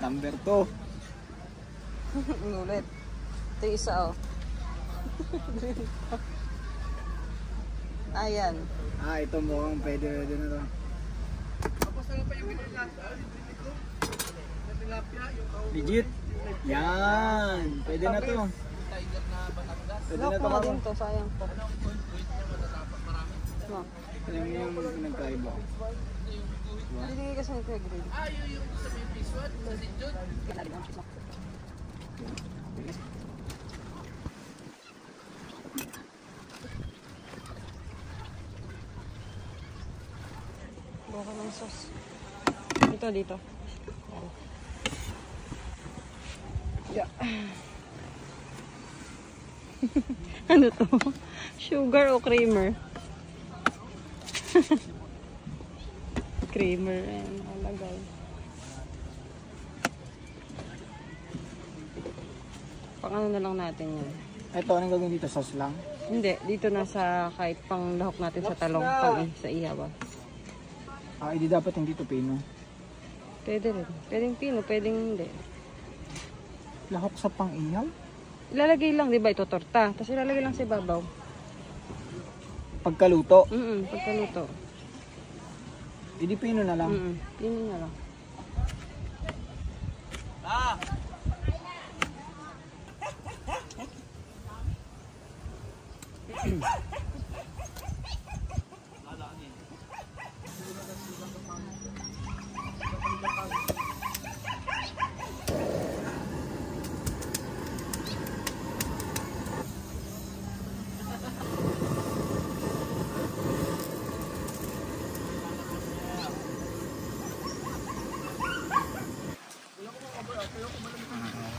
Number 2. Ulit. Ito yung isa oh. Ayan. Ito mukhang pwede na to. Legit. Yan. Pwede na to. Pwede na to. Lock mo din to, sayang po. No. Alam mo yung pinagkaiba. Binigay kasi nito yung grade. Buka ng sauce. Dito. Yeah. Ano to? Sugar o creamer? Creamer and alagay. Pang ano na lang natin yan. Ito, anong gagawin dito? Sauce lang? Hindi, dito na sa kahit pang lahok natin sa talong, pang sa ihaw. Hindi dapat hindi to pino. Pwede rin. Pwedeng pino, pwedeng hindi. Lahok sa pang-ihaw? Ilalagay lang, di ba? Ito torta. Tapos ilalagay lang sa ibabaw. Pagkaluto? Pagkaluto. Hindi pino na lang. Pino na lang.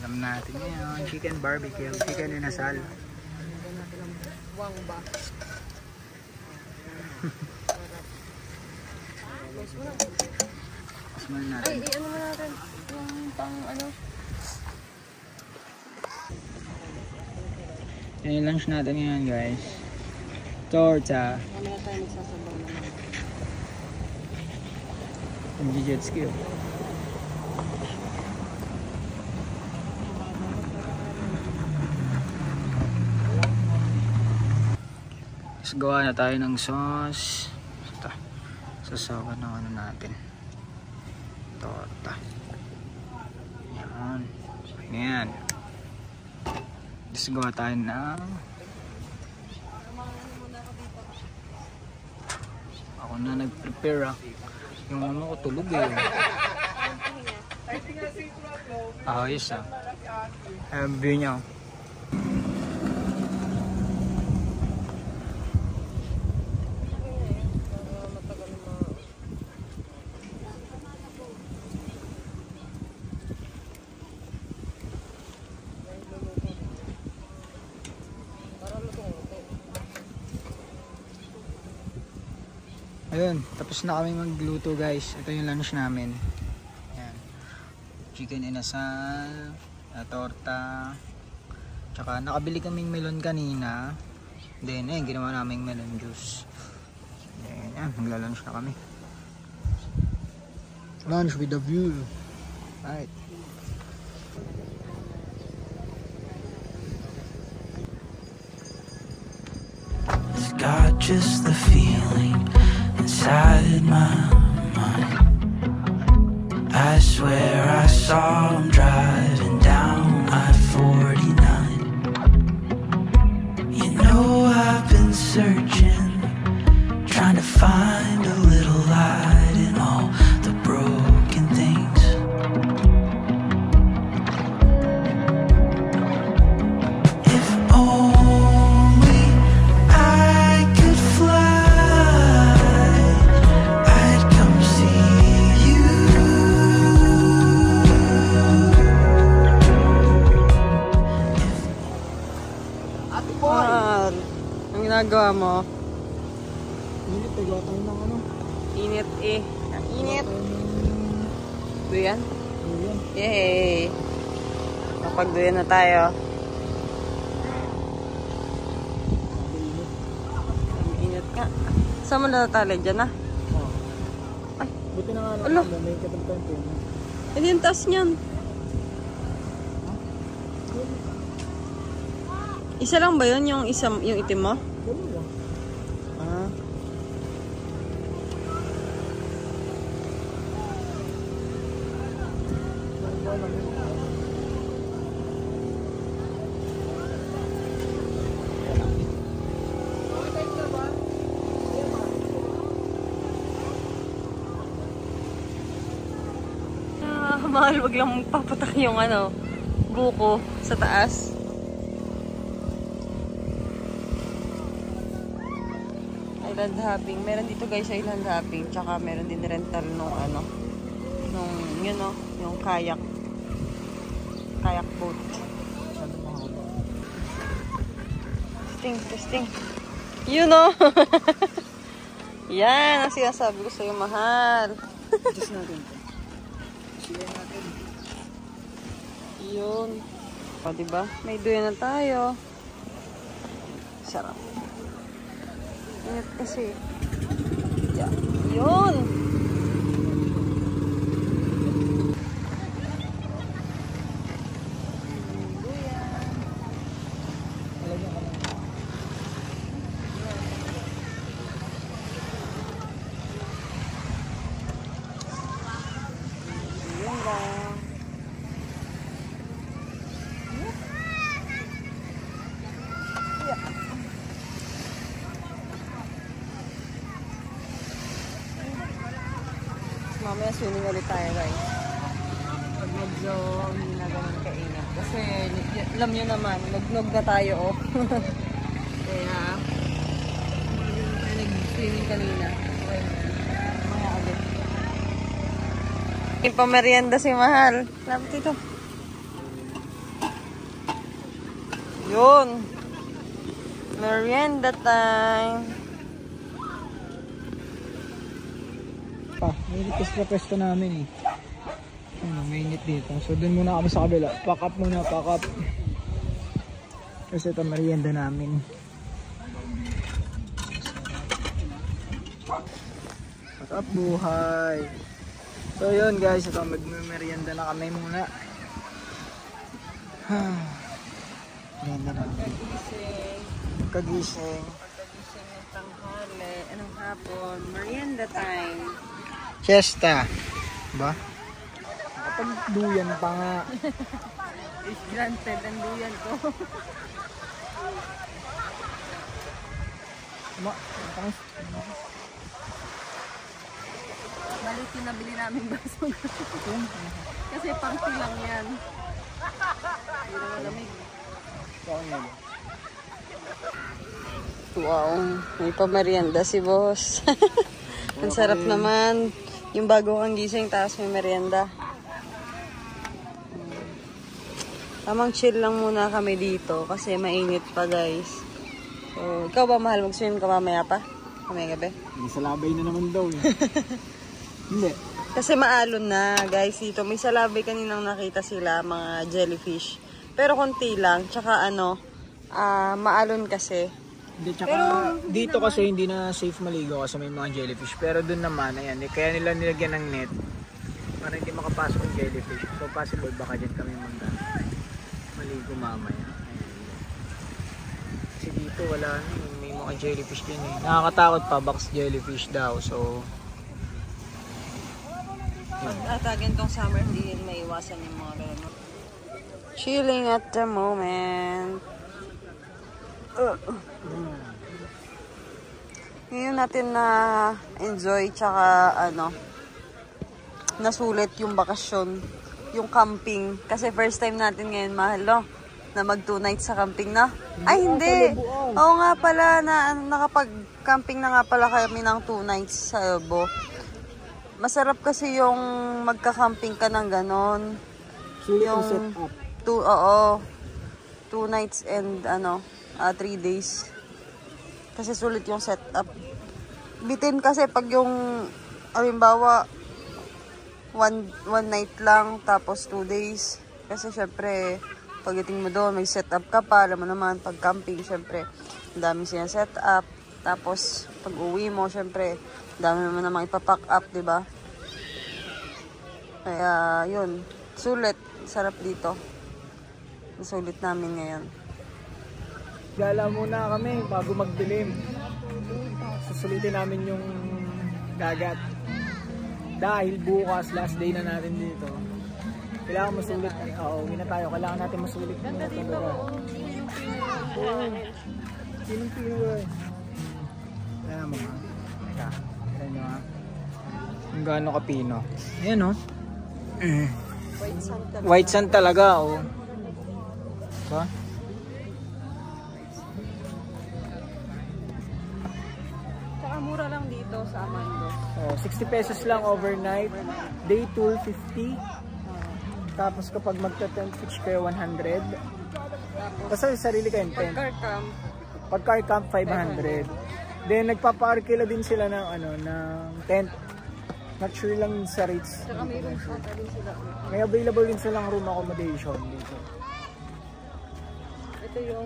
Alam natin yun. Chicken barbecue. Chicken inasal. Wang ba? Smell natin. Ay, ano mo natin? Yung pang ano? Yan yung lunch natin ngayon, guys. Torta. Mamaya tayo magsasabaw naman. Ang jet ski. Gawa na tayo ng sauce. Ito. Sasawa na ano natin. Torta. Yan. Yan. Tapos gawa tayo ng ako na nag-prepare yung ano ko tulog eh. Ayos Ayun view niya. Ayun, tapos na kami magluto guys. Ito yung lunch namin. Ayan. Chicken inasal, torta. Tsaka nakabili kaming melon kanina. Then ginawa naming melon juice. Ayan, magla-lunch na kami. Lunch with a view. Right. It's got just the feeling inside my mind. I swear I saw him driving down I-49. You know I've been searching, trying to find a little light in all the broken things. If only I could fly, I'd come see you. Ang ginagawa mo? Init, nagawa tayo ng ano. Init eh. Init. Ito yan? Ayan. Yay! Nakapagduyan na tayo. Ang init nga. Saan mo natatali? Diyan na? Ay. Buti na nga Ano? may katagpan po. Hindi yung taas niyan. Isa lang ba yun? Yung itim mo? Ah. Mahal, wag lang magpapatak yung buko sa taas. Island hopping. Meron dito guys sa island hopping. Tsaka meron din rental nung yung kayak. Kayak boat. Testing. You know. Yan ang sinasabi ko sa'yo, mahal. Just natin. Sige natin. Yun. O, diba? May duyan na tayo. Sarap. Ingat kasi. Yeah. Yun. Mamaya swimming ulit tayo guys. Pag medyo hindi na ganun kaingat. Kasi alam nyo naman, nagnog na tayo oh. Kaya nag-swimming kanina. Okay na. Mamaya ulit. Yung pamerienda si Mahal. Lapit ito. Yun. Merienda time. Mainit kasi sa pwesto namin eh. Mainit dito. So dun muna kami sa kabila. Pack up muna, pack up. Kasi ito merienda namin. Pack up buhay. So yun guys, ito magmerienda na kami muna. Merienda na kami. Kagising. Pagkagising ng tanghali, anong hapon, merienda time. Siesta. Ba? Nakapagduyan pa nga. Is granted ang duyan ko. Balik yung nabili namin baso. Kasi pangti lang yan. Hindi na malamig. Wow, may pamerienda si boss. Ang sarap naman. Yung bago kang gising, tapos may merienda. Tamang chill lang muna kami dito kasi mainit pa guys. So, ikaw ba Mahal? Mag-swim ka mamaya pa? Mamaya gabi? May salabay na naman daw eh. Hindi. Kasi maalon na guys dito. May salabay kaninang nakita sila, mga jellyfish. Pero konti lang. Tsaka maalon kasi. Hindi, tsaka dito kasi hindi na safe maligo kasi may mga jellyfish. Pero dun naman, ayan, kaya nila nilagyan ng net para hindi makapasok yung jellyfish. So possible baka dyan kami maligo mamaya. Ayan. Kasi dito wala na, may mga jellyfish din eh. Nakakatakot pa, box jellyfish daw. So Pag-atagin tong summer, hindi maiwasan yung mga gano'n. Chilling at the moment. Ngayon natin na enjoy tsaka nasulit yung bakasyon, yung camping. Kasi first time natin ngayon Mahal, no? Na mag 2 nights sa camping, no? Ay, hindi! Oo nga pala, nakapag-camping na nga pala kami ng 2 nights sa Bo. Masarap kasi yung magka-camping ka ng ganon. yung set up. 2 nights and 3 days. Kasi sulit yung setup. Bitin kasi pag yung halimbawa 1 night lang tapos 2 days. Kasi syempre Pagdating mo doon, may set up ka pa. Alam mo naman, pag camping, syempre, ang dami siya set up. Tapos, pag uwi mo, syempre, dami naman namang ipapack up, diba? Kaya, yun. Sulit. Sarap dito. Sulit namin ngayon. Gala muna kami bago magdilim. Susulitin namin yung dagat. Dahil bukas, last day na natin dito. Kailangan masulit. Oo, uwi na tayo. Kailangan natin masulit. Ganda dito. Pinong-pino eh. Ayan mo nga. Teka. Ayan nyo ha. Kung gaano kapino. Ayan o. White sand talaga. White sand talaga o. Diba? Tsaka mura lang dito sa Amando. Oh, 60 pesos lang overnight. Day tour 50. Tapos kapag magta-tent pitch kayo 100. Kasi sarili kayong tent. Pag car camp 500. Then nagpapa-arkila din sila ng ano ng tent. Not sure lang sa rates. Tsaka may room sa din sila. May available din silang room accommodation dito. Ito yung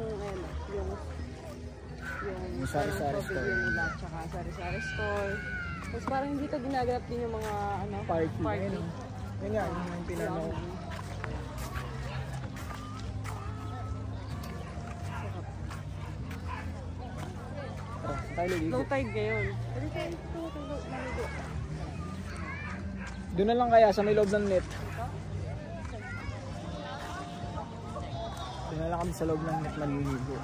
sari-sari store nila, tsaka sari-sari store. Tapos parang dito ginaganap din yung mga ano, party. Ayun nga, yung pinanaw. Low tide ngayon. Doon na lang kaya sa may loob ng net. Doon na lang kami sa loob ng net maliligo.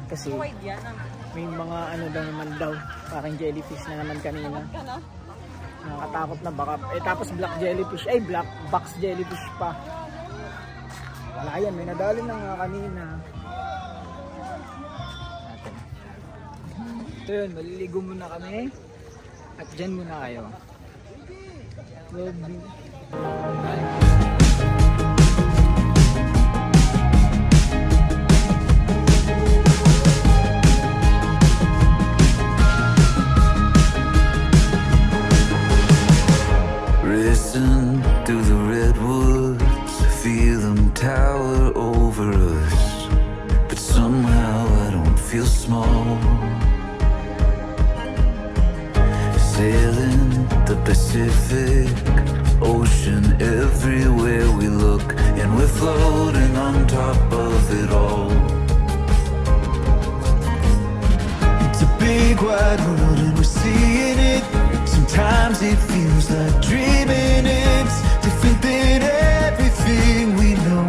Kasi may mga ano daw naman daw. Parang jellyfish na naman kanina. Nakakatakot na baka. Eh tapos black jellyfish. Ay black box jellyfish pa. Wala yan. May nadali na nga kanina. So yun, maliligo muna kami. At dyan muna kayo. Love you. Listen through the redwoods, feel them tower over us, but somehow I don't feel small. Sailing the Pacific Ocean everywhere we look, and we're floating on top of it all. It's a big wide world and we're seeing it. Sometimes it feels like dreaming. It's different than everything we know.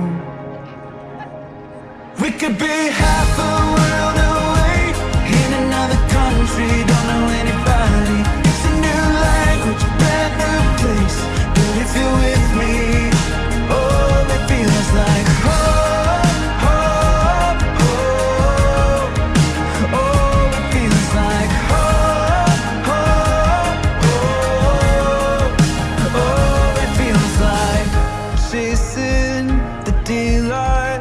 We could be half a world away in another country, don't know anybody. It's a new language, brand new place. But if you're with me, oh, it feels like home, home, home. Oh, it feels like home, home, home. Oh, it feels like chasing the daylight.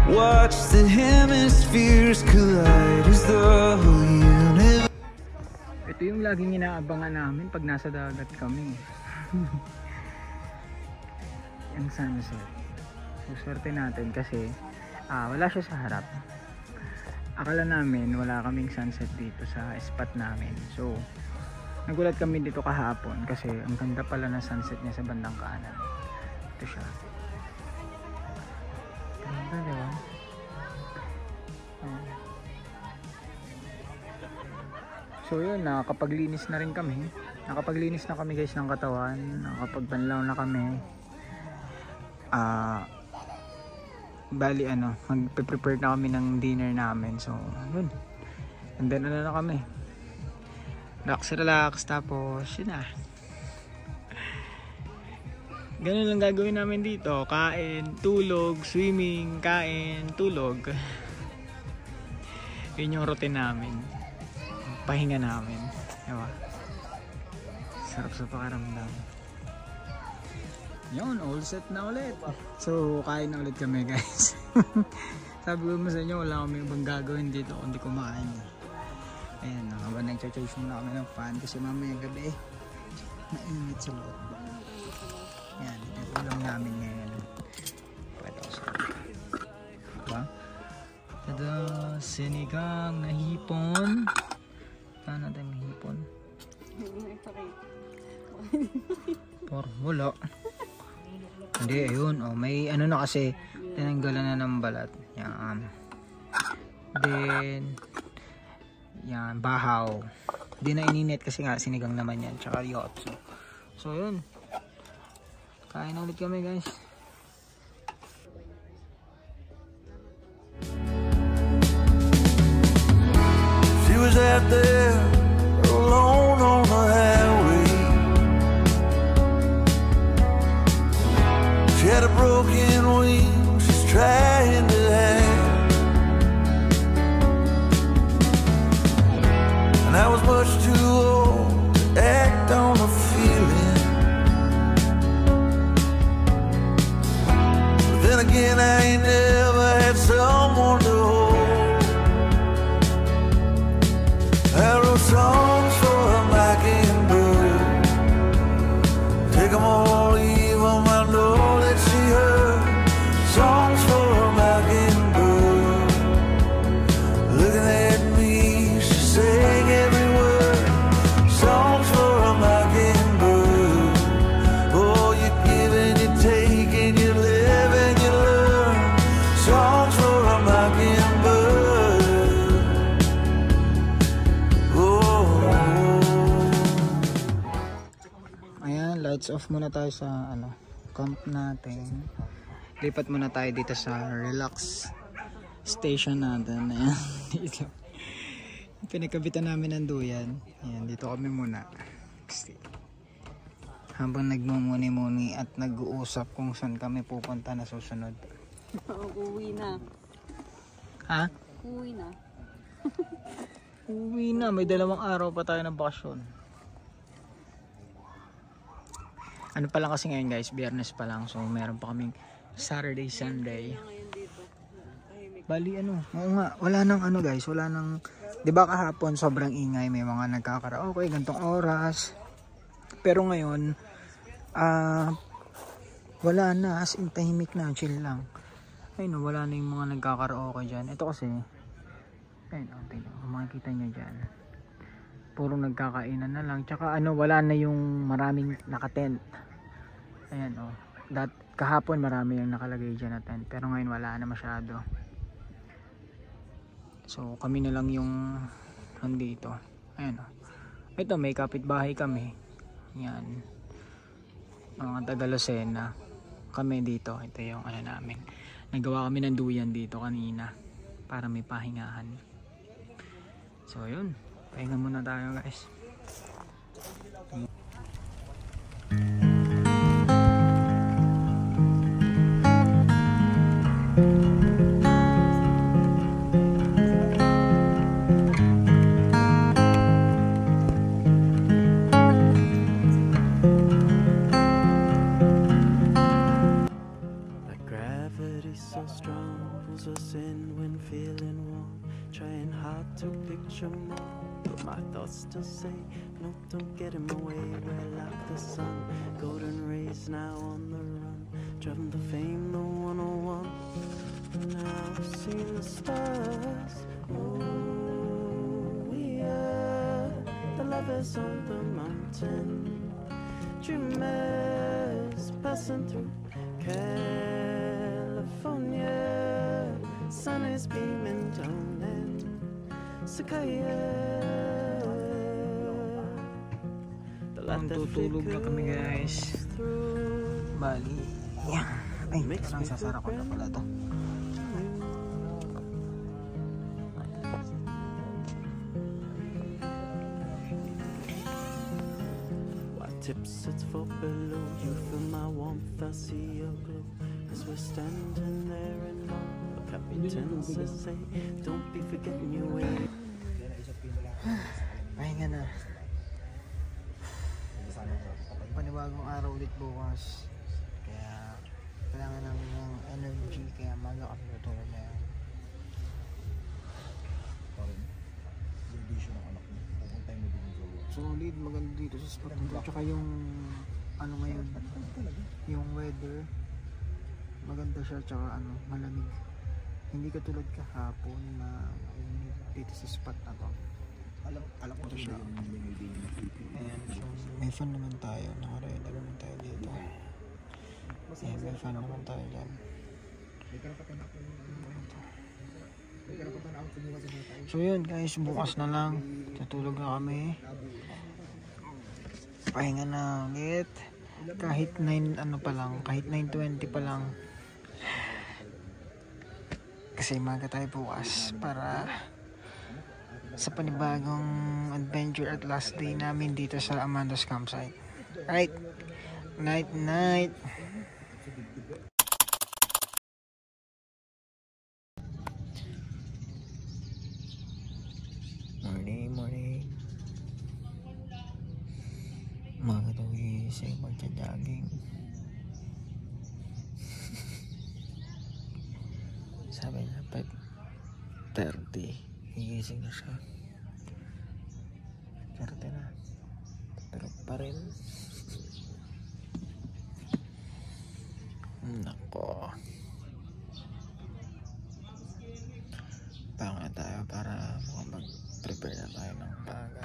Watch the hemispheres collide as the whole universe. Ito yung laging inaabangan namin pag nasa dagat kami. Ang sunset. So, swerte natin kasi wala siya sa harap. Akala namin wala kaming sunset dito sa spot namin. So, nagulat kami dito kahapon kasi ang ganda pala ng sunset niya sa bandang kanan. Ito siya. Ganda, diba? So yun, nakapaglinis na rin kami. Nakapaglinis na kami guys ng katawan. Nakapagbanlaw na kami. Bali magpe-prepare na kami ng dinner namin. So yun. And then na kami. Relax. Tapos yun na. Ganun lang gagawin namin dito. Kain, tulog, swimming, kain, tulog. Yun yung routine namin. Pahinga namin. Diba? Sarap sa pakiramdam. Yun, all set na ulit. So, kain na ulit kami guys. Sabi ko mo sa inyo, wala kami ibang gagawin dito kundi kumain. Ayan, habang nag-charge muna kami ng fan kasi mamayang gabi mainit sa loob. Ayan, ito yung ulam namin ngayon. Pwede ko sa sinigang na hipon. Saan natin may hipon? Wala. Hindi, ayun. Oh, may ano na kasi, tinanggalan na ng balat. Yan. Then, yan, bahaw. Hindi na ininit kasi nga, sinigang naman yan. Tsaka ryotsu. So, yun. Kain ulit kami, guys. She was out there alone on the highway. She had a broken wing, she's trying to hide. And I was much too old to act on a feeling. But then again, I ain't never had someone to hold. I wrote songs for a mockingbird. Take them all, leave them, I know that she heard. Songs for a mockingbird. Looking at me, she sang every word. Songs for a mockingbird. Oh, you give and you take and you live and you learn. Songs for a mockingbird. Lights off muna tayo sa camp natin. Lipat muna tayo dito sa relax station natin. Ayan, dito. Pinagkabitan namin ng duyan. Ayan, dito kami muna. Habang nagmumuni-muni at nag-uusap kung saan kami pupunta na susunod. Uwi na. Ha? Uwi na. Uwi na. May 2 araw pa tayo ng bakasyon. Ano pa lang kasi ngayon guys, Biyernes pa lang. So meron pa kaming Saturday, Sunday. Bali oo nga, wala nang guys, wala nang, 'di ba kahapon sobrang ingay, may mga nagkakaraoke gantong oras. Pero ngayon wala na, as in tahimik na, chill lang. Ayun, wala na yung mga nagkakaraoke diyan. Ito kasi ayun, tingnan, makikita niyo diyan. Puro nagkakainan na lang. Tsaka wala na yung maraming nakatent. Ayan kahapon marami yung nakalagay dyan na tent. Pero ngayon wala na masyado. So kami na lang yung nandito. Ayan ito, may kapitbahay kami. Yan. Mga Taga-Lucena. Kami dito. Ito yung namin. Nagawa kami ng duyan dito kanina. Para may pahingahan. So yun. Pahinga muna tayo guys. The gravity so strong pulls us in when feeling warm. Trying hard to picture more. My thoughts still say, no, don't get in my way. We're like the sun, golden rays now on the run. Driving the fame, the 101. Now I've seen the stars. Oh, we are the lovers on the mountain. Dreamers passing through California. Sun is beaming down and Sakaya. Tutulog na kami guys. Bali. Ay, parang sasara ko na pala to. White tips it's for below. You feel my warmth, I see your glow. As we're standing there in awe. The captain says, say, don't be forgetting your way. Pahinga na. Panibagong araw ulit bukas. Kaya kailangan ng energy. Kaya maga kami tutulog na yan. Solid, maganda dito sa spot nito. Tsaka yung ngayon, yung weather maganda siya, tsaka malamig. Hindi katulad kahapon na dito sa spot na to. Alam ko siya. Ayan, so may fan naman tayo. Naka-ready naman tayo dito. Ayan, may fan naman tayo dyan. So yun guys, bukas na lang. Tutulog na kami. Pahinga na ulit. Kahit 9 ano pa lang, kahit 9:20 pa lang. Kasi maga tayo bukas para sa panibagong adventure at last day namin dito sa Amanda's Campsite. Right? Night night. Morning. Mga tuwising magja-jogging. Sabi na 5:30. Higising na siya. 30 na. Tulog pa rin. Nako. Panga tayo para mag-prepare na tayo ng baga.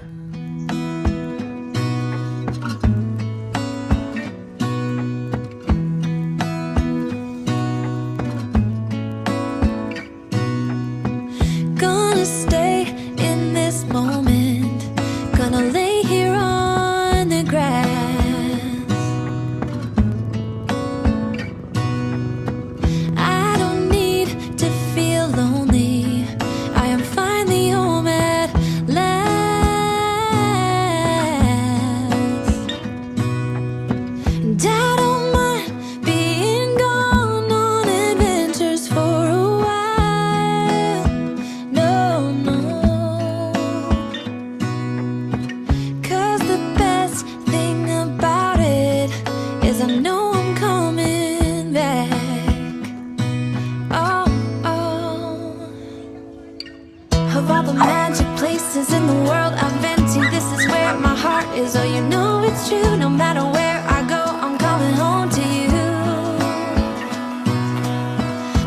Of all the magic places in the world I've been to, this is where my heart is. Oh, you know it's true. No matter where I go, I'm coming home to you.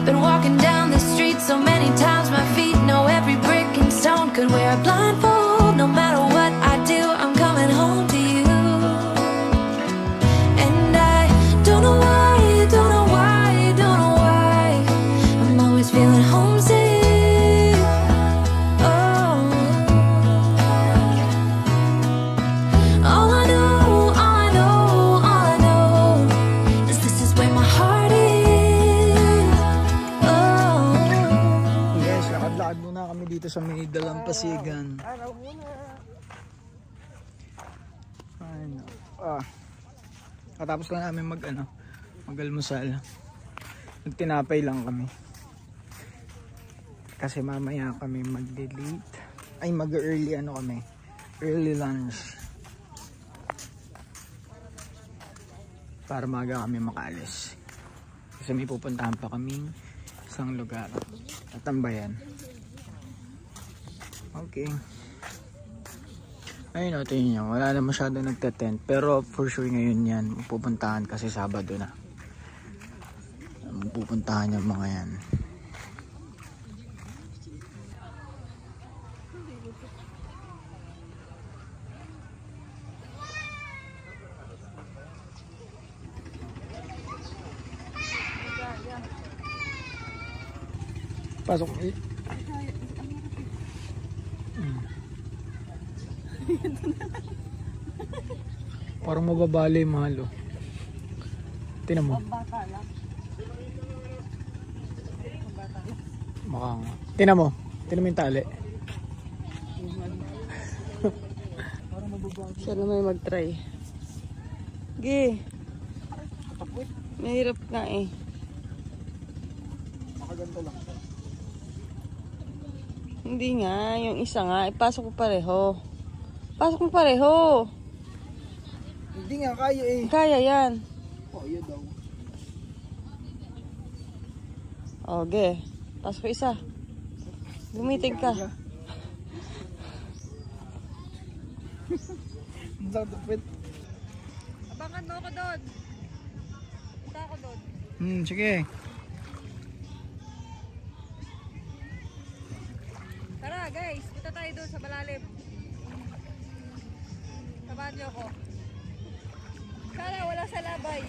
Been walking down the street so many times, my feet know every brick and stone. Could wear a blindfold. No matter what I do, I'm coming home to you. And I don't know why, don't know why, don't know why, I'm always feeling homesick. Dito sa may Dalampasigan. Katapos lang namin mag-almusal. Nagtinapay lang kami. Kasi mamaya kami mag-delete. Ay mag-early kami. Early lunch. Para maga kami makaalis. Kasi may pupuntahan pa kaming isang lugar. Tatambayan. Okay. Ayun o, tingin nyo. Wala na masyado nagtatent. Pero for sure ngayon yan. Pupuntahan kasi Sabado na. Pupuntahan yung mga yan. Pasok. Parang mababali mahal. Tingnan mo. Mukha nga. Tingnan mo yung tali. Sana may mag-try. Gi. Mahirap nga eh. Makaganda lang. Hindi nga. Yung isa nga. Ipasok ko pareho. Pasok mo pareho. Hindi nga kaya eh. Kaya yan. Kaya daw. Okay. Pasok ko isa. Gumiting ka. Magdapit. Abangan mo ako doon. Punta ako doon. Sige. Tara guys, punta tayo doon sa malalim. Samahan niyo ako. Sana wala sa labay.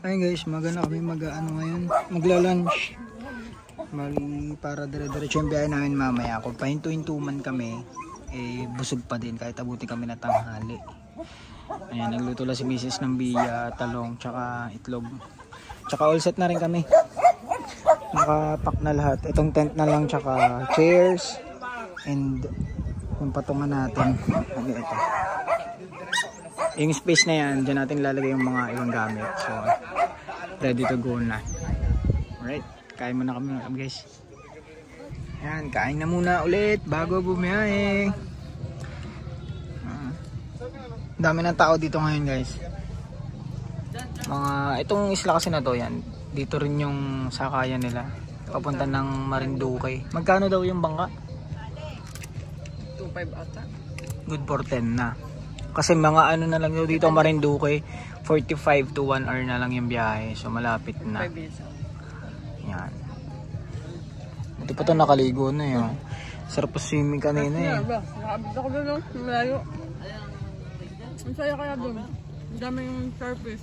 Ayun guys, magana kami ngayon, magla-lunch. Mali para dire-diretso yung biyahe namin mamaya. Kung pahinto-hintuman kami, eh busog pa din kahit abuti kami na tanghali. Ayan, nagluto lang si Mrs. ng biya, talong, tsaka itlog. Tsaka all set na rin kami. Nakapack na lahat. Itong tent na lang, tsaka chairs. And yung patungan natin. Okay, ito. Yung space na yan, dyan natin lalagay yung mga ibang gamit. So, ready to go na. Alright, kain muna kami guys. Yan, kain na muna ulit bago bumiyahe. Dami ng tao dito ngayon guys. Itong isla kasi na to yan. Dito rin yung sakayan nila. Papunta ng Marinduque. Magkano daw yung bangka? 2.5 ata. Good for 10 na. Kasi mga ano na lang dito Marinduque, 45 to 1 hour na lang yung biyahe. So malapit na. 5 minutes. Yan. Buti pa ito nakaligo na yun. Sarap pa swimming kanina eh. Nakabit ako doon, malayo. Ang saya kaya doon. Ang dami yung surface.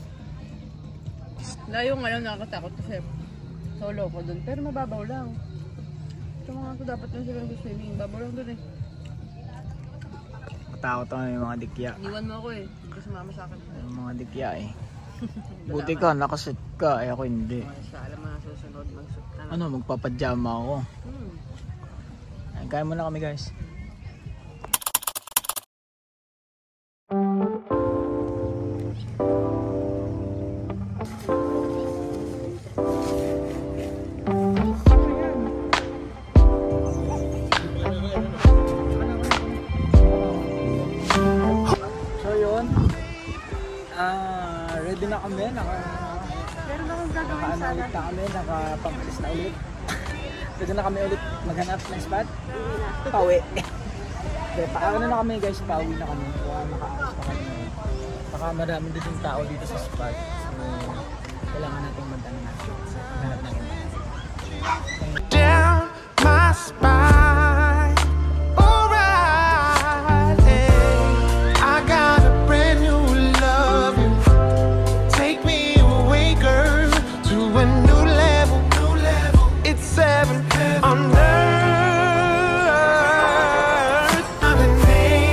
Layo ngayon nakakatakot kasi solo ko doon. Pero mababaw lang. Ito mga ito dapat yung sila swimming. Babaw lang doon eh. Matakot ako yung mga dikya. Iwan mo ako eh. Hindi sumama sa akin. Yung mga dikya eh. Buti ka, nakasit ka. Eh ako hindi. Sa alam mo na susunod mag-suit na. Ano, magpapadjama ako. Kain muna kami guys. So yun, ready na kami. Meron akong gagawin sana. Ulit na kami, nakapamalis na ulit. Pwede na kami ulit maghanap ng spot. Pauwi. Paano na kami guys, pauwi na kami. Nakaalis na kami. Baka marami din yung tao dito sa spot. So, kailangan natin maghanap natin. Down my spine. Alright, I got a brand new love. Take me away, girl, to a new level. It's 7 on earth. I'm an angel.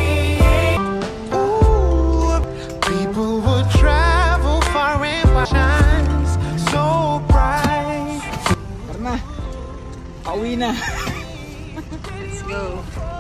go.